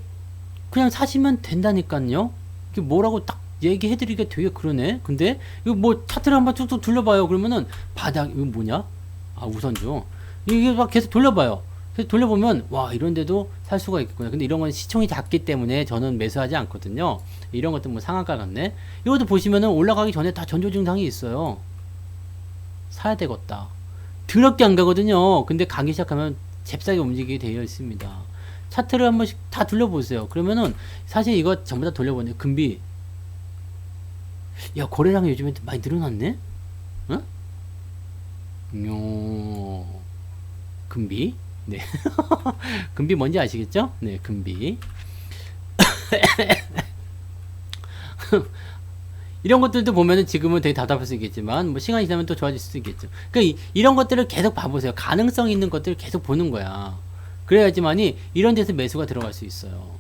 그냥 사시면 된다니까요. 이게 뭐라고 딱 얘기해드리기가 되게 그러네. 근데 이거 뭐 차트를 한번 툭툭 둘러봐요. 그러면은 바닥 이거 뭐냐? 아 우선죠. 이게 막 계속 돌려봐요. 계속 돌려보면 와 이런 데도 살 수가 있겠구나. 근데 이런 건 시총이 작기 때문에 저는 매수하지 않거든요. 이런 것도 뭐 상한가 같네. 이것도 보시면은 올라가기 전에 다 전조 증상이 있어요. 사야 되겠다. 더럽게 안 가거든요. 근데 가기 시작하면 잽싸게 움직이게 되어 있습니다. 차트를 한 번씩 다 돌려보세요. 그러면은 사실 이거 전부 다 돌려보네. 금비. 야 거래량이 요즘에 많이 늘어났네. 응? 금비. 네. 금비 뭔지 아시겠죠? 네, 금비. 이런 것들도 보면은 지금은 되게 답답할 수 있겠지만 뭐 시간이 지나면 또 좋아질 수도 있겠죠. 그러니까 이런 것들을 계속 봐보세요. 가능성 있는 것들을 계속 보는 거야. 그래야지만이 이런 데서 매수가 들어갈 수 있어요.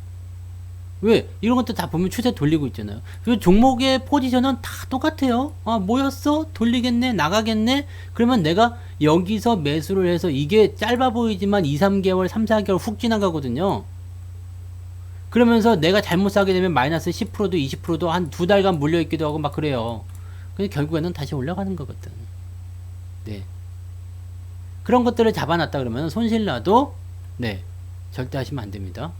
왜? 이런 것도 다 보면 추세 돌리고 있잖아요. 그 종목의 포지션은 다 똑같아요. 아, 모였어? 돌리겠네? 나가겠네? 그러면 내가 여기서 매수를 해서 이게 짧아 보이지만 2, 3개월, 3, 4개월 훅 지나가거든요. 그러면서 내가 잘못 사게 되면 마이너스 10%도 20%도 한 두 달간 물려있기도 하고 막 그래요. 근데 결국에는 다시 올라가는 거거든. 네. 그런 것들을 잡아놨다 그러면 손실나도 네. 절대 하시면 안 됩니다.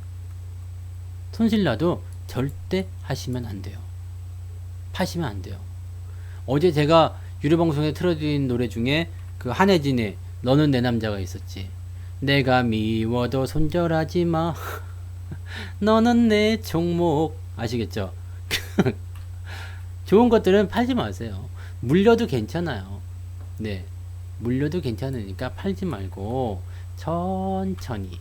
손실나도 절대 하시면 안 돼요. 파시면 안 돼요. 어제 제가 유료방송에 틀어드린 노래 중에 그 한혜진의 너는 내 남자가 있었지. 내가 미워도 손절하지 마. 너는 내 종목. 아시겠죠? 좋은 것들은 팔지 마세요. 물려도 괜찮아요. 네. 물려도 괜찮으니까 팔지 말고 천천히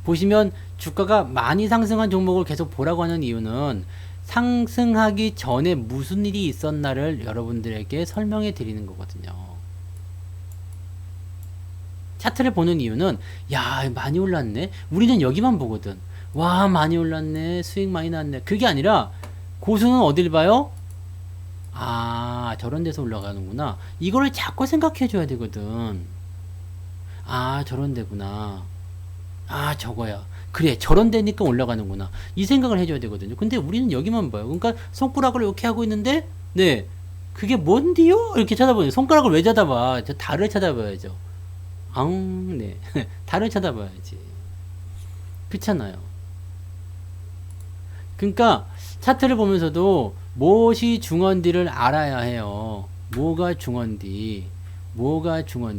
보시면 주가가 많이 상승한 종목을 계속 보라고 하는 이유는 상승하기 전에 무슨 일이 있었나를 여러분들에게 설명해 드리는 거거든요. 차트를 보는 이유는 야 많이 올랐네. 우리는 여기만 보거든. 와 많이 올랐네. 수익 많이 났네. 그게 아니라 고수는 어딜 봐요? 아 저런 데서 올라가는구나. 이거를 자꾸 생각해 줘야 되거든. 아 저런 데구나. 아 저거야. 그래 저런 데니까 올라가는구나. 이 생각을 해줘야 되거든요. 근데 우리는 여기만 봐요. 그러니까 손가락을 이렇게 하고 있는데 네 그게 뭔디요? 이렇게 쳐다보요. 손가락을 왜 쳐다봐? 저 달을 쳐다봐야죠. 네 달을 쳐다봐야지. 그렇잖아요. 그러니까 차트를 보면서도 무엇이 중원디를 알아야 해요. 뭐가 중원디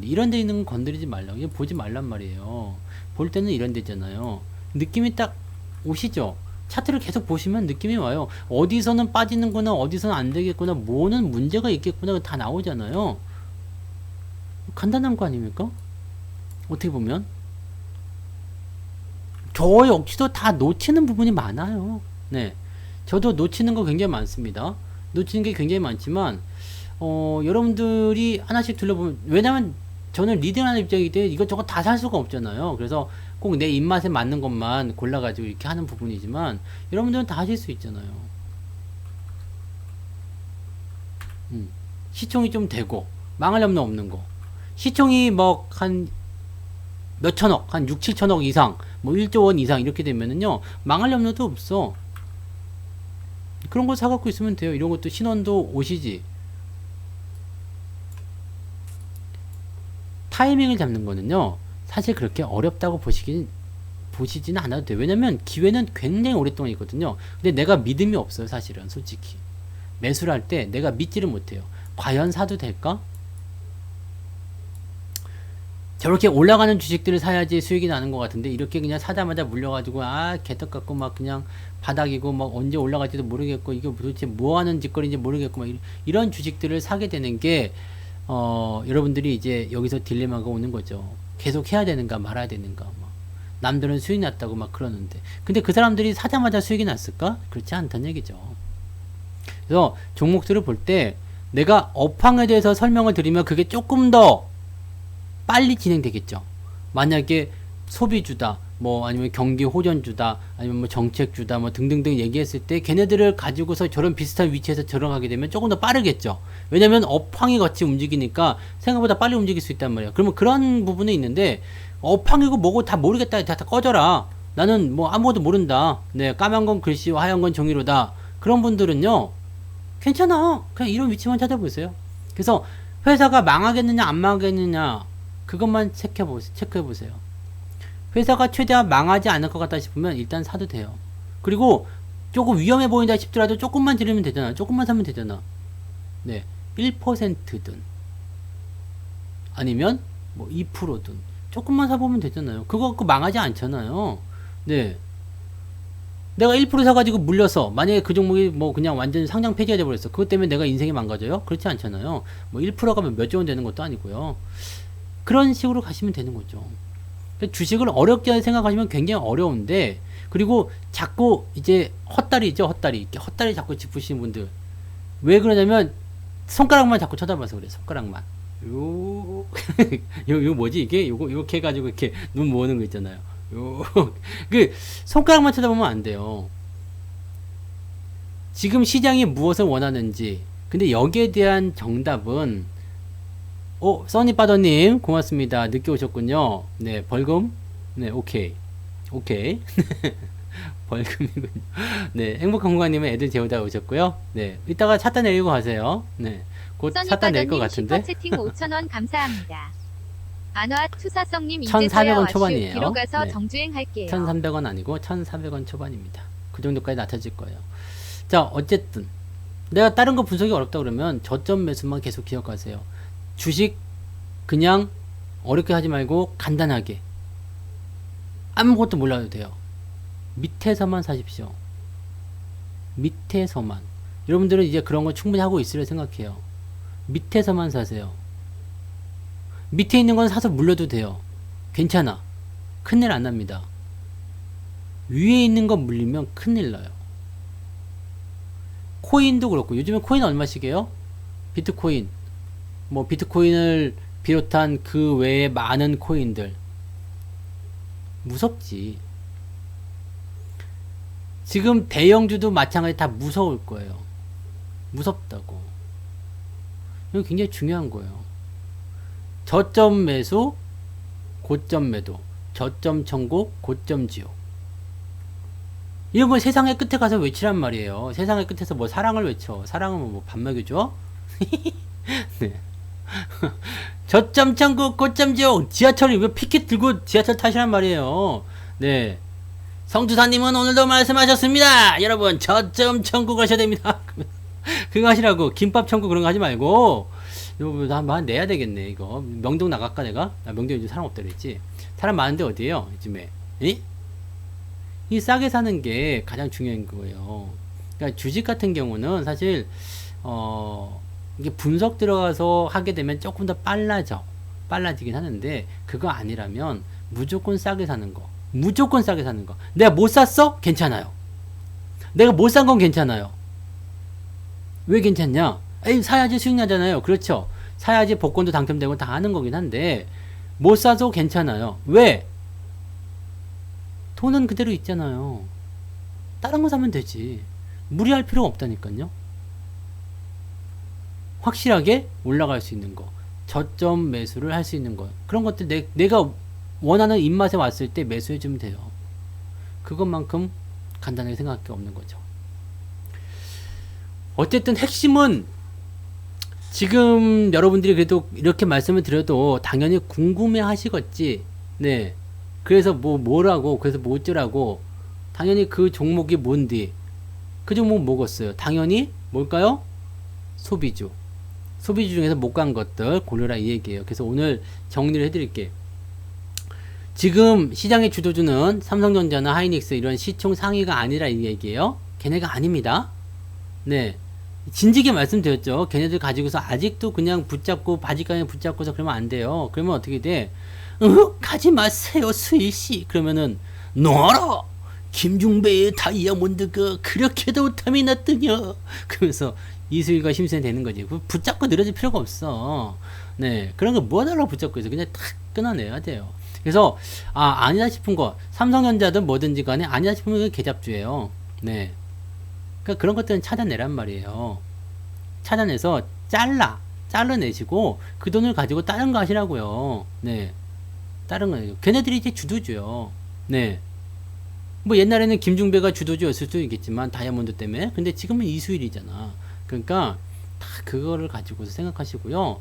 이런 데 있는 건 건드리지 말라고. 이거 보지 말란 말이에요. 볼 때는 이런 데 있잖아요. 느낌이 딱 오시죠? 차트를 계속 보시면 느낌이 와요. 어디서는 빠지는구나, 어디서는 안 되겠구나, 뭐는 문제가 있겠구나, 다 나오잖아요. 간단한 거 아닙니까? 어떻게 보면. 저 역시도 다 놓치는 부분이 많아요. 네. 저도 놓치는 거 굉장히 많습니다. 놓치는 게 굉장히 많지만, 여러분들이 하나씩 둘러보면, 왜냐면 저는 리딩하는 입장이기 때문에 이것저것 다 살 수가 없잖아요. 그래서 꼭 내 입맛에 맞는 것만 골라가지고 이렇게 하는 부분이지만, 여러분들은 다 하실 수 있잖아요. 시총이 좀 되고, 망할 염려 없는 거. 시총이 뭐 한 몇천억, 한 6, 7천억 이상, 뭐 1조 원 이상 이렇게 되면은요, 망할 염려도 없어. 그런 거 사갖고 있으면 돼요. 이런 것도 신원도 오시지. 타이밍을 잡는 거는요, 사실 그렇게 어렵다고 보시지는 않아도 돼요. 왜냐면 기회는 굉장히 오랫동안 있거든요. 근데 내가 믿음이 없어요, 사실은. 솔직히. 매수를 할 때 내가 믿지를 못해요. 과연 사도 될까? 저렇게 올라가는 주식들을 사야지 수익이 나는 것 같은데, 이렇게 그냥 사자마자 물려가지고, 개떡 같고, 막 그냥 바닥이고, 막 언제 올라갈지도 모르겠고, 이게 도대체 뭐 하는 짓거리인지 모르겠고, 막 이런 주식들을 사게 되는 게, 여러분들이 이제 여기서 딜레마가 오는 거죠. 계속 해야 되는가 말아야 되는가. 막. 남들은 수익 났다고 막 그러는데. 근데 그 사람들이 사자마자 수익이 났을까? 그렇지 않다는 얘기죠. 그래서 종목들을 볼 때, 내가 업황에 대해서 설명을 드리면 그게 조금 더 빨리 진행되겠죠. 만약에 소비주다, 뭐 아니면 경기 호전주다, 아니면 뭐 정책주다, 뭐 등등등 얘기했을 때 걔네들을 가지고서 저런 비슷한 위치에서 들어가게 되면 조금 더 빠르겠죠. 왜냐면 업황이 같이 움직이니까 생각보다 빨리 움직일 수 있단 말이에요. 그러면 그런 부분이 있는데, 업황이고 뭐고 다 모르겠다, 다 꺼져라, 나는 뭐 아무것도 모른다, 네, 까만 건 글씨와 하얀 건 종이로다, 그런 분들은요 괜찮아, 그냥 이런 위치만 찾아보세요. 그래서 회사가 망하겠느냐 안 망하겠느냐 그것만 체크해보세요. 회사가 최대한 망하지 않을 것 같다 싶으면 일단 사도 돼요. 그리고 조금 위험해 보인다 싶더라도 조금만 들으면 되잖아. 조금만 사면 되잖아. 네, 1%든 아니면 뭐 2%든 조금만 사보면 되잖아요. 그거 갖고 망하지 않잖아요. 네, 내가 1% 사가지고 물려서 만약에 그 종목이 뭐 그냥 완전 상장 폐지가 돼버렸어. 그것 때문에 내가 인생이 망가져요? 그렇지 않잖아요. 뭐 1%가 몇 조 원 되는 것도 아니고요. 그런 식으로 가시면 되는 거죠. 주식을 어렵게 생각하시면 굉장히 어려운데, 그리고 자꾸 이제 헛다리죠, 헛다리. 이렇게 헛다리 자꾸 짚으시는 분들. 왜 그러냐면, 손가락만 자꾸 쳐다봐서 그래, 손가락만. 요 뭐지, 이게? 요렇게 해가지고 이렇게 눈 모으는 거 있잖아요. 손가락만 쳐다보면 안 돼요. 지금 시장이 무엇을 원하는지. 근데 여기에 대한 정답은, 써니파더님, 고맙습니다. 늦게 오셨군요. 네, 벌금? 네, 오케이. 벌금이군요. 네, 행복한 공간님은 애들 재우다 오셨고요. 네, 이따가 차타 내리고 가세요. 네, 곧 차타 낼 것 같은데. 슈퍼채팅 5,000원 감사합니다. 안화 투사성님 1,400원 초반이에요. 뒤로 가서 네. 정주행할게요. 1,300원 아니고 1,400원 초반입니다. 그 정도까지 낮춰질 거예요. 자, 어쨌든 내가 다른 거 분석이 어렵다 그러면 저점 매수만 계속 기억하세요. 주식 그냥 어렵게 하지 말고 간단하게 아무것도 몰라도 돼요. 밑에서만 사십시오. 밑에서만. 여러분들은 이제 그런 거 충분히 하고 있으려 생각해요. 밑에서만 사세요. 밑에 있는 건 사서 물려도 돼요. 괜찮아. 큰일 안 납니다. 위에 있는 거 물리면 큰일 나요. 코인도 그렇고, 요즘에 코인 얼마씩이에요? 비트코인, 뭐 비트코인을 비롯한 그 외에 많은 코인들. 무섭지. 지금 대형주도 마찬가지 다 무서울 거예요. 무섭다고. 이거 굉장히 중요한 거예요. 저점 매수, 고점 매도, 저점 청구, 고점 지옥. 이런 걸 세상의 끝에 가서 외치란 말이에요. 세상의 끝에서 뭐 사랑을 외쳐. 사랑은 뭐 밥 먹여줘? 네. 저점 청구, 고점 지옥. 지하철이 왜 피켓 들고 지하철 타시란 말이에요. 네. 성주사님은 오늘도 말씀하셨습니다. 여러분, 저점 청구 가셔야 됩니다. 그거 하시라고. 김밥 청구 그런 거 하지 말고. 이거 한번 내야 되겠네, 이거. 명동 나갈까, 내가? 나 명동 요즘 사람 없다 그랬지. 사람 많은데 어디에요, 요즘에? 이 싸게 사는 게 가장 중요한 거예요. 그러니까 주식 같은 경우는 사실, 이게 분석 들어가서 하게 되면 조금 더 빨라지긴 하는데, 그거 아니라면 무조건 싸게 사는 거. 무조건 싸게 사는 거. 내가 못 샀어? 괜찮아요. 내가 못 산 건 괜찮아요. 왜 괜찮냐? 에이, 사야지 수익 나잖아요. 그렇죠. 사야지 복권도 당첨되고 다 하는 거긴 한데, 못 사도 괜찮아요. 왜? 돈은 그대로 있잖아요. 다른 거 사면 되지. 무리할 필요가 없다니까요. 확실하게 올라갈 수 있는 거. 저점 매수를 할 수 있는 거. 그런 것들 내가 원하는 입맛에 왔을 때 매수해주면 돼요. 그것만큼 간단하게 생각할 게 없는 거죠. 어쨌든 핵심은 지금 여러분들이 그래도 이렇게 말씀을 드려도 당연히 궁금해 하시겠지. 네. 그래서 뭐라고, 그래서 뭐 어쩌라고. 당연히 그 종목이 뭔디. 그 종목 뭐겠어요? 당연히 뭘까요? 소비주. 소비주 중에서 못 간 것들 고려라 이 얘기예요. 그래서 오늘 정리를 해드릴게요. 지금 시장의 주도주는 삼성전자나 하이닉스 이런 시총 상위가 아니라 이 얘기예요. 걔네가 아닙니다. 네. 진지하게 말씀드렸죠. 걔네들 가지고서 아직도 그냥 붙잡고 바지가에 붙잡고서 그러면 안 돼요. 그러면 어떻게 돼? 가지 마세요 수희씨. 그러면은 너라 김중배의 다이아몬드가 그렇게도 탐이 났더냐. 그러면서 이수희가 심센 되는 거지. 붙잡고 늘어질 필요가 없어. 네. 그런 거 뭐하다고 붙잡고 있어. 그냥 탁 끊어내야 돼요. 그래서 아니다 싶은 거 삼성전자든 뭐든지 간에 아니다 싶으면 그게 개잡주예요. 네. 그러니까 그런 것들은 차단내란 말이에요. 차단해서 잘라내시고 그 돈을 가지고 다른 거 하시라고요. 네. 다른 거 걔네들이 이제 주도주요. 네. 뭐 옛날에는 김중배가 주도주였을 수도 있겠지만 다이아몬드 때문에. 근데 지금은 이수일이잖아. 그러니까 다 그거를 가지고서 생각하시고요.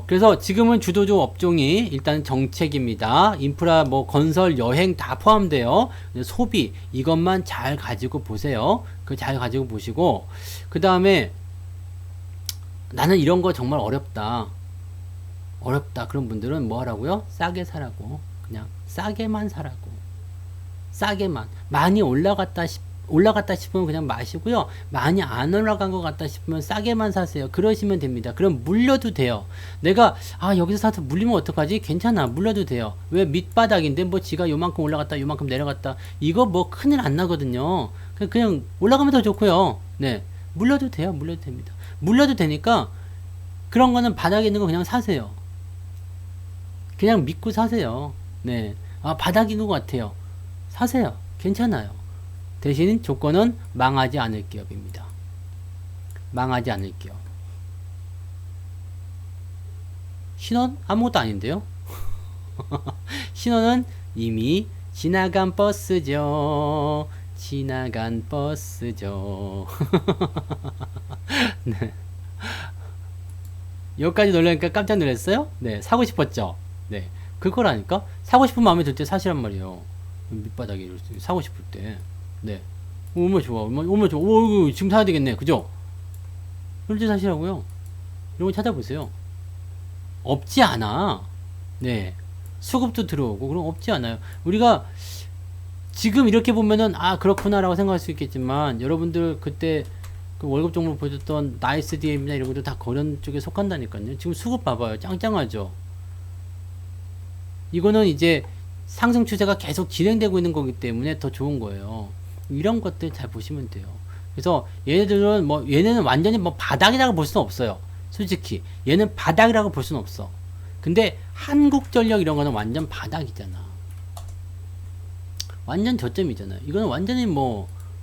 그래서 지금은 주도주 업종이 일단 정책입니다. 인프라, 뭐 건설, 여행 다 포함돼요. 소비 이것만 잘 가지고 보세요. 그 잘 가지고 보시고 그 다음에 나는 이런 거 정말 어렵다. 그런 분들은 뭐 하라고요? 싸게 사라고. 그냥 싸게만 사라고. 싸게만. 많이 올라갔다 싶으면 그냥 마시고요. 많이 안 올라간 것 같다 싶으면 싸게만 사세요. 그러시면 됩니다. 그럼 물려도 돼요. 내가 여기서 사서 물리면 어떡하지? 괜찮아. 물려도 돼요. 왜? 밑바닥인데 뭐 지가 요만큼 올라갔다 요만큼 내려갔다 이거 뭐 큰일 안 나거든요. 그냥 올라가면 더 좋고요. 네. 물려도 돼요. 물려도 됩니다. 물려도 되니까 그런 거는 바닥에 있는 거 그냥 사세요. 그냥 믿고 사세요. 네. 바닥인 것 같아요. 사세요. 괜찮아요. 대신 조건은 망하지 않을 기업입니다. 망하지 않을 기업. 신원? 아무것도 아닌데요? 신원은 이미 지나간 버스죠. 지나간 버스죠. 네. 여기까지 놀라니까 깜짝 놀랐어요? 네. 사고 싶었죠? 네. 그거라니까? 사고 싶은 마음에 들 때 사시란 말이에요. 밑바닥에 사고 싶을 때. 네. 얼마 좋아. 얼마 좋아. 오, 지금 사야 되겠네. 그죠? 그럴 때 사시라고요. 이런 거 찾아보세요. 없지 않아. 네. 수급도 들어오고, 그럼 없지 않아요. 우리가 지금 이렇게 보면은, 그렇구나라고 생각할 수 있겠지만, 여러분들 그때 그 월급 종목 보셨던 나이스 DM이나 이런 것도 다 그런 쪽에 속한다니까요. 지금 수급 봐봐요. 짱짱하죠? 이거는 이제 상승 추세가 계속 진행되고 있는 거기 때문에 더 좋은 거예요. 이런 것들 잘 보시면 돼요. 그래서 얘네들은 얘네는 완전히 바닥이라고 볼 수는 없어요. 솔직히 얘는 바닥이라고 볼 수는 없어. 근데 한국전력 이런 거는 완전 바닥이잖아. 완전 저점이잖아요. 이거는 완전히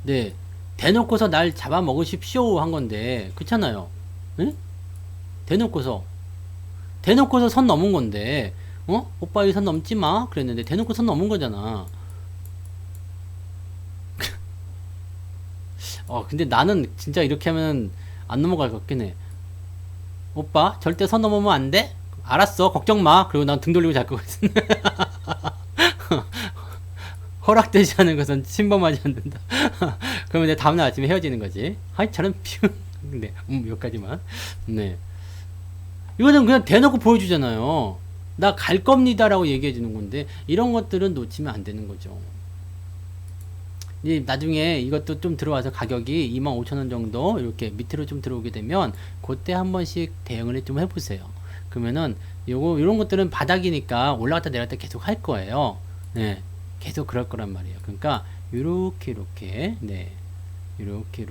네, 대놓고서 날 잡아먹으십시오 한 건데, 그렇잖아요. 응? 대놓고서 선 넘은 건데, 오빠 이 선 넘지 마 그랬는데 대놓고 선 넘은 거잖아. 근데 나는 진짜 이렇게 하면 안 넘어갈 것 같긴 해. 오빠 절대 선 넘으면 안 돼? 알았어 걱정 마. 그리고 난 등 돌리고 잘 것 같은데. 허락되지 않은 것은 침범하지 않는다. 그러면 이제 다음날 아침에 헤어지는 거지. 저런 피운. 네, 여기까지만. 네. 이거는 그냥 대놓고 보여주잖아요. 나 갈 겁니다라고 얘기해 주는 건데, 이런 것들은 놓치면 안 되는 거죠. 나중에 이것도 좀 들어와서 가격이 25,000원 정도 이렇게 밑으로 좀 들어오게 되면 그때 한 번씩 대응을 좀 해보세요. 그러면은 이런 것들은 바닥이니까 올라갔다 내려갔다 계속 할 거예요. 네, 계속 그럴 거란 말이에요. 그러니까 이렇게 네, 이렇게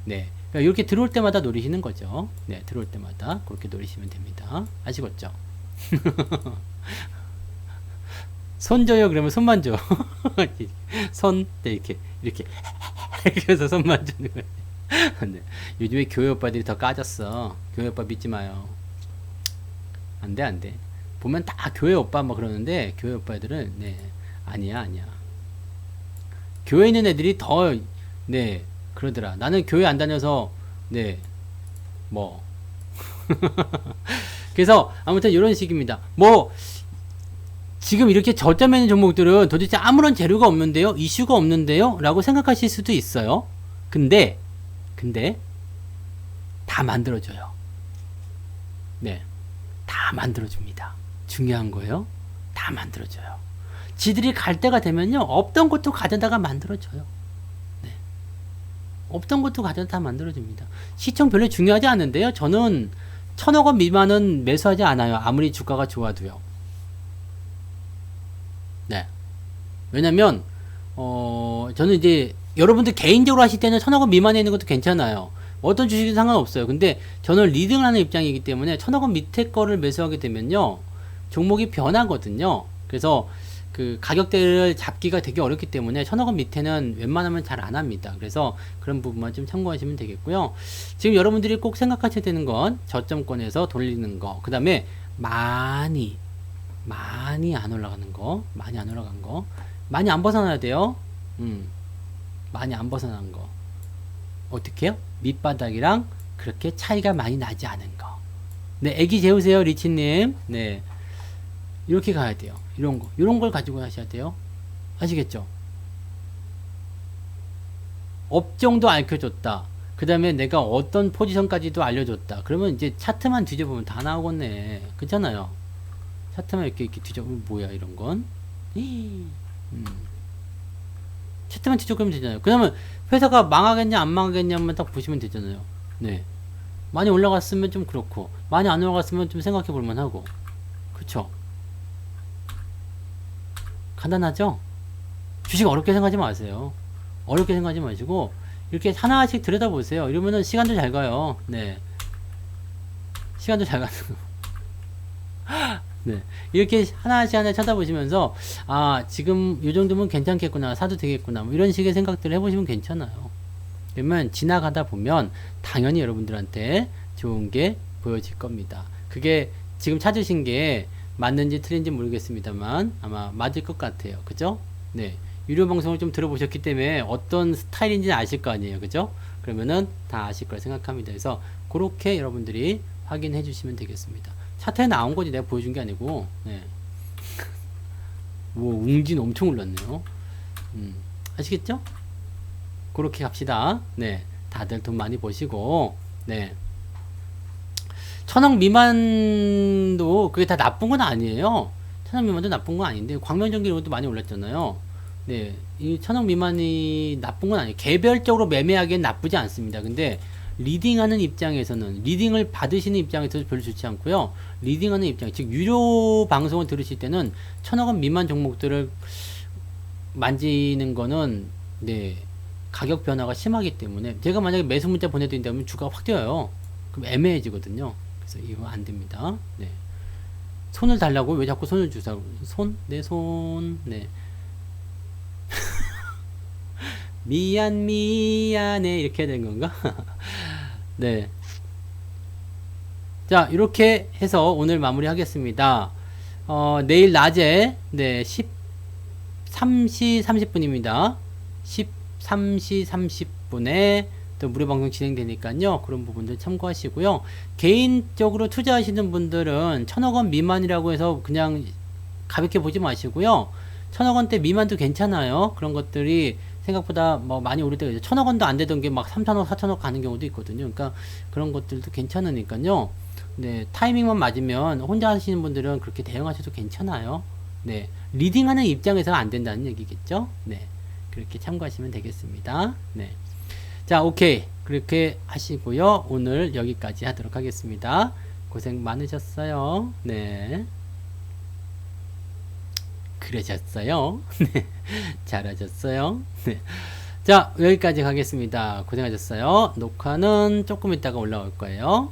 네, 그러니까 이렇게 들어올 때마다 노리시는 거죠. 네, 들어올 때마다 그렇게 노리시면 됩니다. 아시겠죠? 손 줘요 그러면 손만 줘. 손 네, 이렇게 해서 손만 주는 거예요. 네. 요즘에 교회 오빠들이 더 까졌어. 교회 오빠 믿지 마요. 안 돼, 안 돼. 보면 다 교회 오빠 뭐 그러는데, 교회 오빠들은, 네, 아니야, 아니야. 교회 있는 애들이 더, 네, 그러더라. 나는 교회 안 다녀서, 네, 뭐. 그래서, 아무튼 이런 식입니다. 뭐, 지금 이렇게 저점에 있는 종목들은 도대체 아무런 재료가 없는데요? 이슈가 없는데요? 라고 생각하실 수도 있어요. 근데, 다 만들어줘요. 네. 다 만들어줍니다. 중요한 거예요. 다 만들어줘요. 지들이 갈 때가 되면요. 없던 것도 가져다가 만들어줘요. 네. 없던 것도 가져다 다 만들어줍니다. 시총 별로 중요하지 않은데요. 저는 1,000억 원 미만은 매수하지 않아요. 아무리 주가가 좋아도요. 네. 왜냐면, 저는 이제, 여러분들 개인적으로 하실 때는 1,000억 원 미만에 있는 것도 괜찮아요. 어떤 주식이 상관없어요. 근데 저는 리딩을 하는 입장이기 때문에 1,000억 원 밑에 거를 매수하게 되면요. 종목이 변하거든요. 그래서 그 가격대를 잡기가 되게 어렵기 때문에 1,000억 원 밑에는 웬만하면 잘 안 합니다. 그래서 그런 부분만 좀 참고하시면 되겠고요. 지금 여러분들이 꼭 생각하셔야 되는 건 저점권에서 돌리는 거. 그 다음에 많이 안 올라가는 거. 많이 안 올라간 거. 많이 안 벗어나야 돼요. 많이 안 벗어난 거. 어떻게 해요? 밑바닥이랑 그렇게 차이가 많이 나지 않은 거. 네, 애기 재우세요, 리치님. 네. 이렇게 가야 돼요. 이런 걸 가지고 하셔야 돼요. 아시겠죠? 업종도 알려줬다. 그 다음에 내가 어떤 포지션까지도 알려줬다. 그러면 이제 차트만 뒤져보면 다 나오겠네. 그렇잖아요. 차트만 이렇게 뒤져보면 뭐야, 이런 건. 차트만 뒤져보면 되잖아요. 그러면 회사가 망하겠냐, 안 망하겠냐만 딱 보시면 되잖아요. 네. 많이 올라갔으면 좀 그렇고, 많이 안 올라갔으면 좀 생각해 볼만 하고. 그쵸? 간단하죠? 주식 어렵게 생각하지 마세요. 어렵게 생각하지 마시고, 이렇게 하나씩 들여다보세요. 이러면은 시간도 잘 가요. 네. 시간도 잘 가는 거. 네. 이렇게 하나씩 찾아보시면서, 아, 지금 요 정도면 괜찮겠구나. 사도 되겠구나. 뭐 이런 식의 생각들을 해보시면 괜찮아요. 그러면 지나가다 보면 당연히 여러분들한테 좋은 게 보여질 겁니다. 그게 지금 찾으신 게 맞는지 틀린지 모르겠습니다만 아마 맞을 것 같아요. 그죠? 네. 유료 방송을 좀 들어보셨기 때문에 어떤 스타일인지 아실 거 아니에요. 그죠? 그러면은 다 아실 거라 생각합니다. 그래서 그렇게 여러분들이 확인해 주시면 되겠습니다. 차트에 나온 거지 내가 보여준 게 아니고, 네. 뭐, 웅진 엄청 올랐네요. 아시겠죠? 그렇게 갑시다. 네. 다들 돈 많이 버시고, 네. 1,000억 미만도 그게 다 나쁜 건 아니에요. 1,000억 미만도 나쁜 건 아닌데, 광명전기 이런 것도 많이 올랐잖아요. 네. 이 1,000억 미만이 나쁜 건 아니에요. 개별적으로 매매하기엔 나쁘지 않습니다. 근데, 리딩하는 입장에서는 리딩을 받으시는 입장에서도 별로 좋지 않고요. 리딩하는 입장, 즉 유료 방송을 들으실 때는 1,000억 원 미만 종목들을 만지는 거는 네 가격 변화가 심하기 때문에 제가 만약에 매수 문자 보내드린다면 주가가 확 뛰어요. 그럼 애매해지거든요. 그래서 이거 안 됩니다. 네. 손을 달라고 왜 자꾸 손을 주사고 손? 내 손. 네. 미안해 이렇게 해야 되는 건가? 네. 자, 이렇게 해서 오늘 마무리 하겠습니다. 내일 낮에, 네, 13시 30분입니다. 13시 30분에 또 무료 방송 진행되니까요. 그런 부분들 참고하시고요. 개인적으로 투자하시는 분들은 1,000억 원 미만이라고 해서 그냥 가볍게 보지 마시고요. 1,000억 원대 미만도 괜찮아요. 그런 것들이 생각보다 뭐 많이 오를 때가 있어요. 1,000억 원도 안 되던 게 막 3,000억, 4,000억 가는 경우도 있거든요. 그러니까 그런 것들도 괜찮으니까요. 네, 타이밍만 맞으면 혼자 하시는 분들은 그렇게 대응하셔도 괜찮아요. 네, 리딩하는 입장에서는 안 된다는 얘기겠죠. 네, 그렇게 참고하시면 되겠습니다. 네, 자, 오케이. 그렇게 하시고요. 오늘 여기까지 하도록 하겠습니다. 고생 많으셨어요. 네. 그러셨어요. 네. 잘하셨어요. 네. 자, 여기까지 가겠습니다. 고생하셨어요. 녹화는 조금 있다가 올라올 거예요.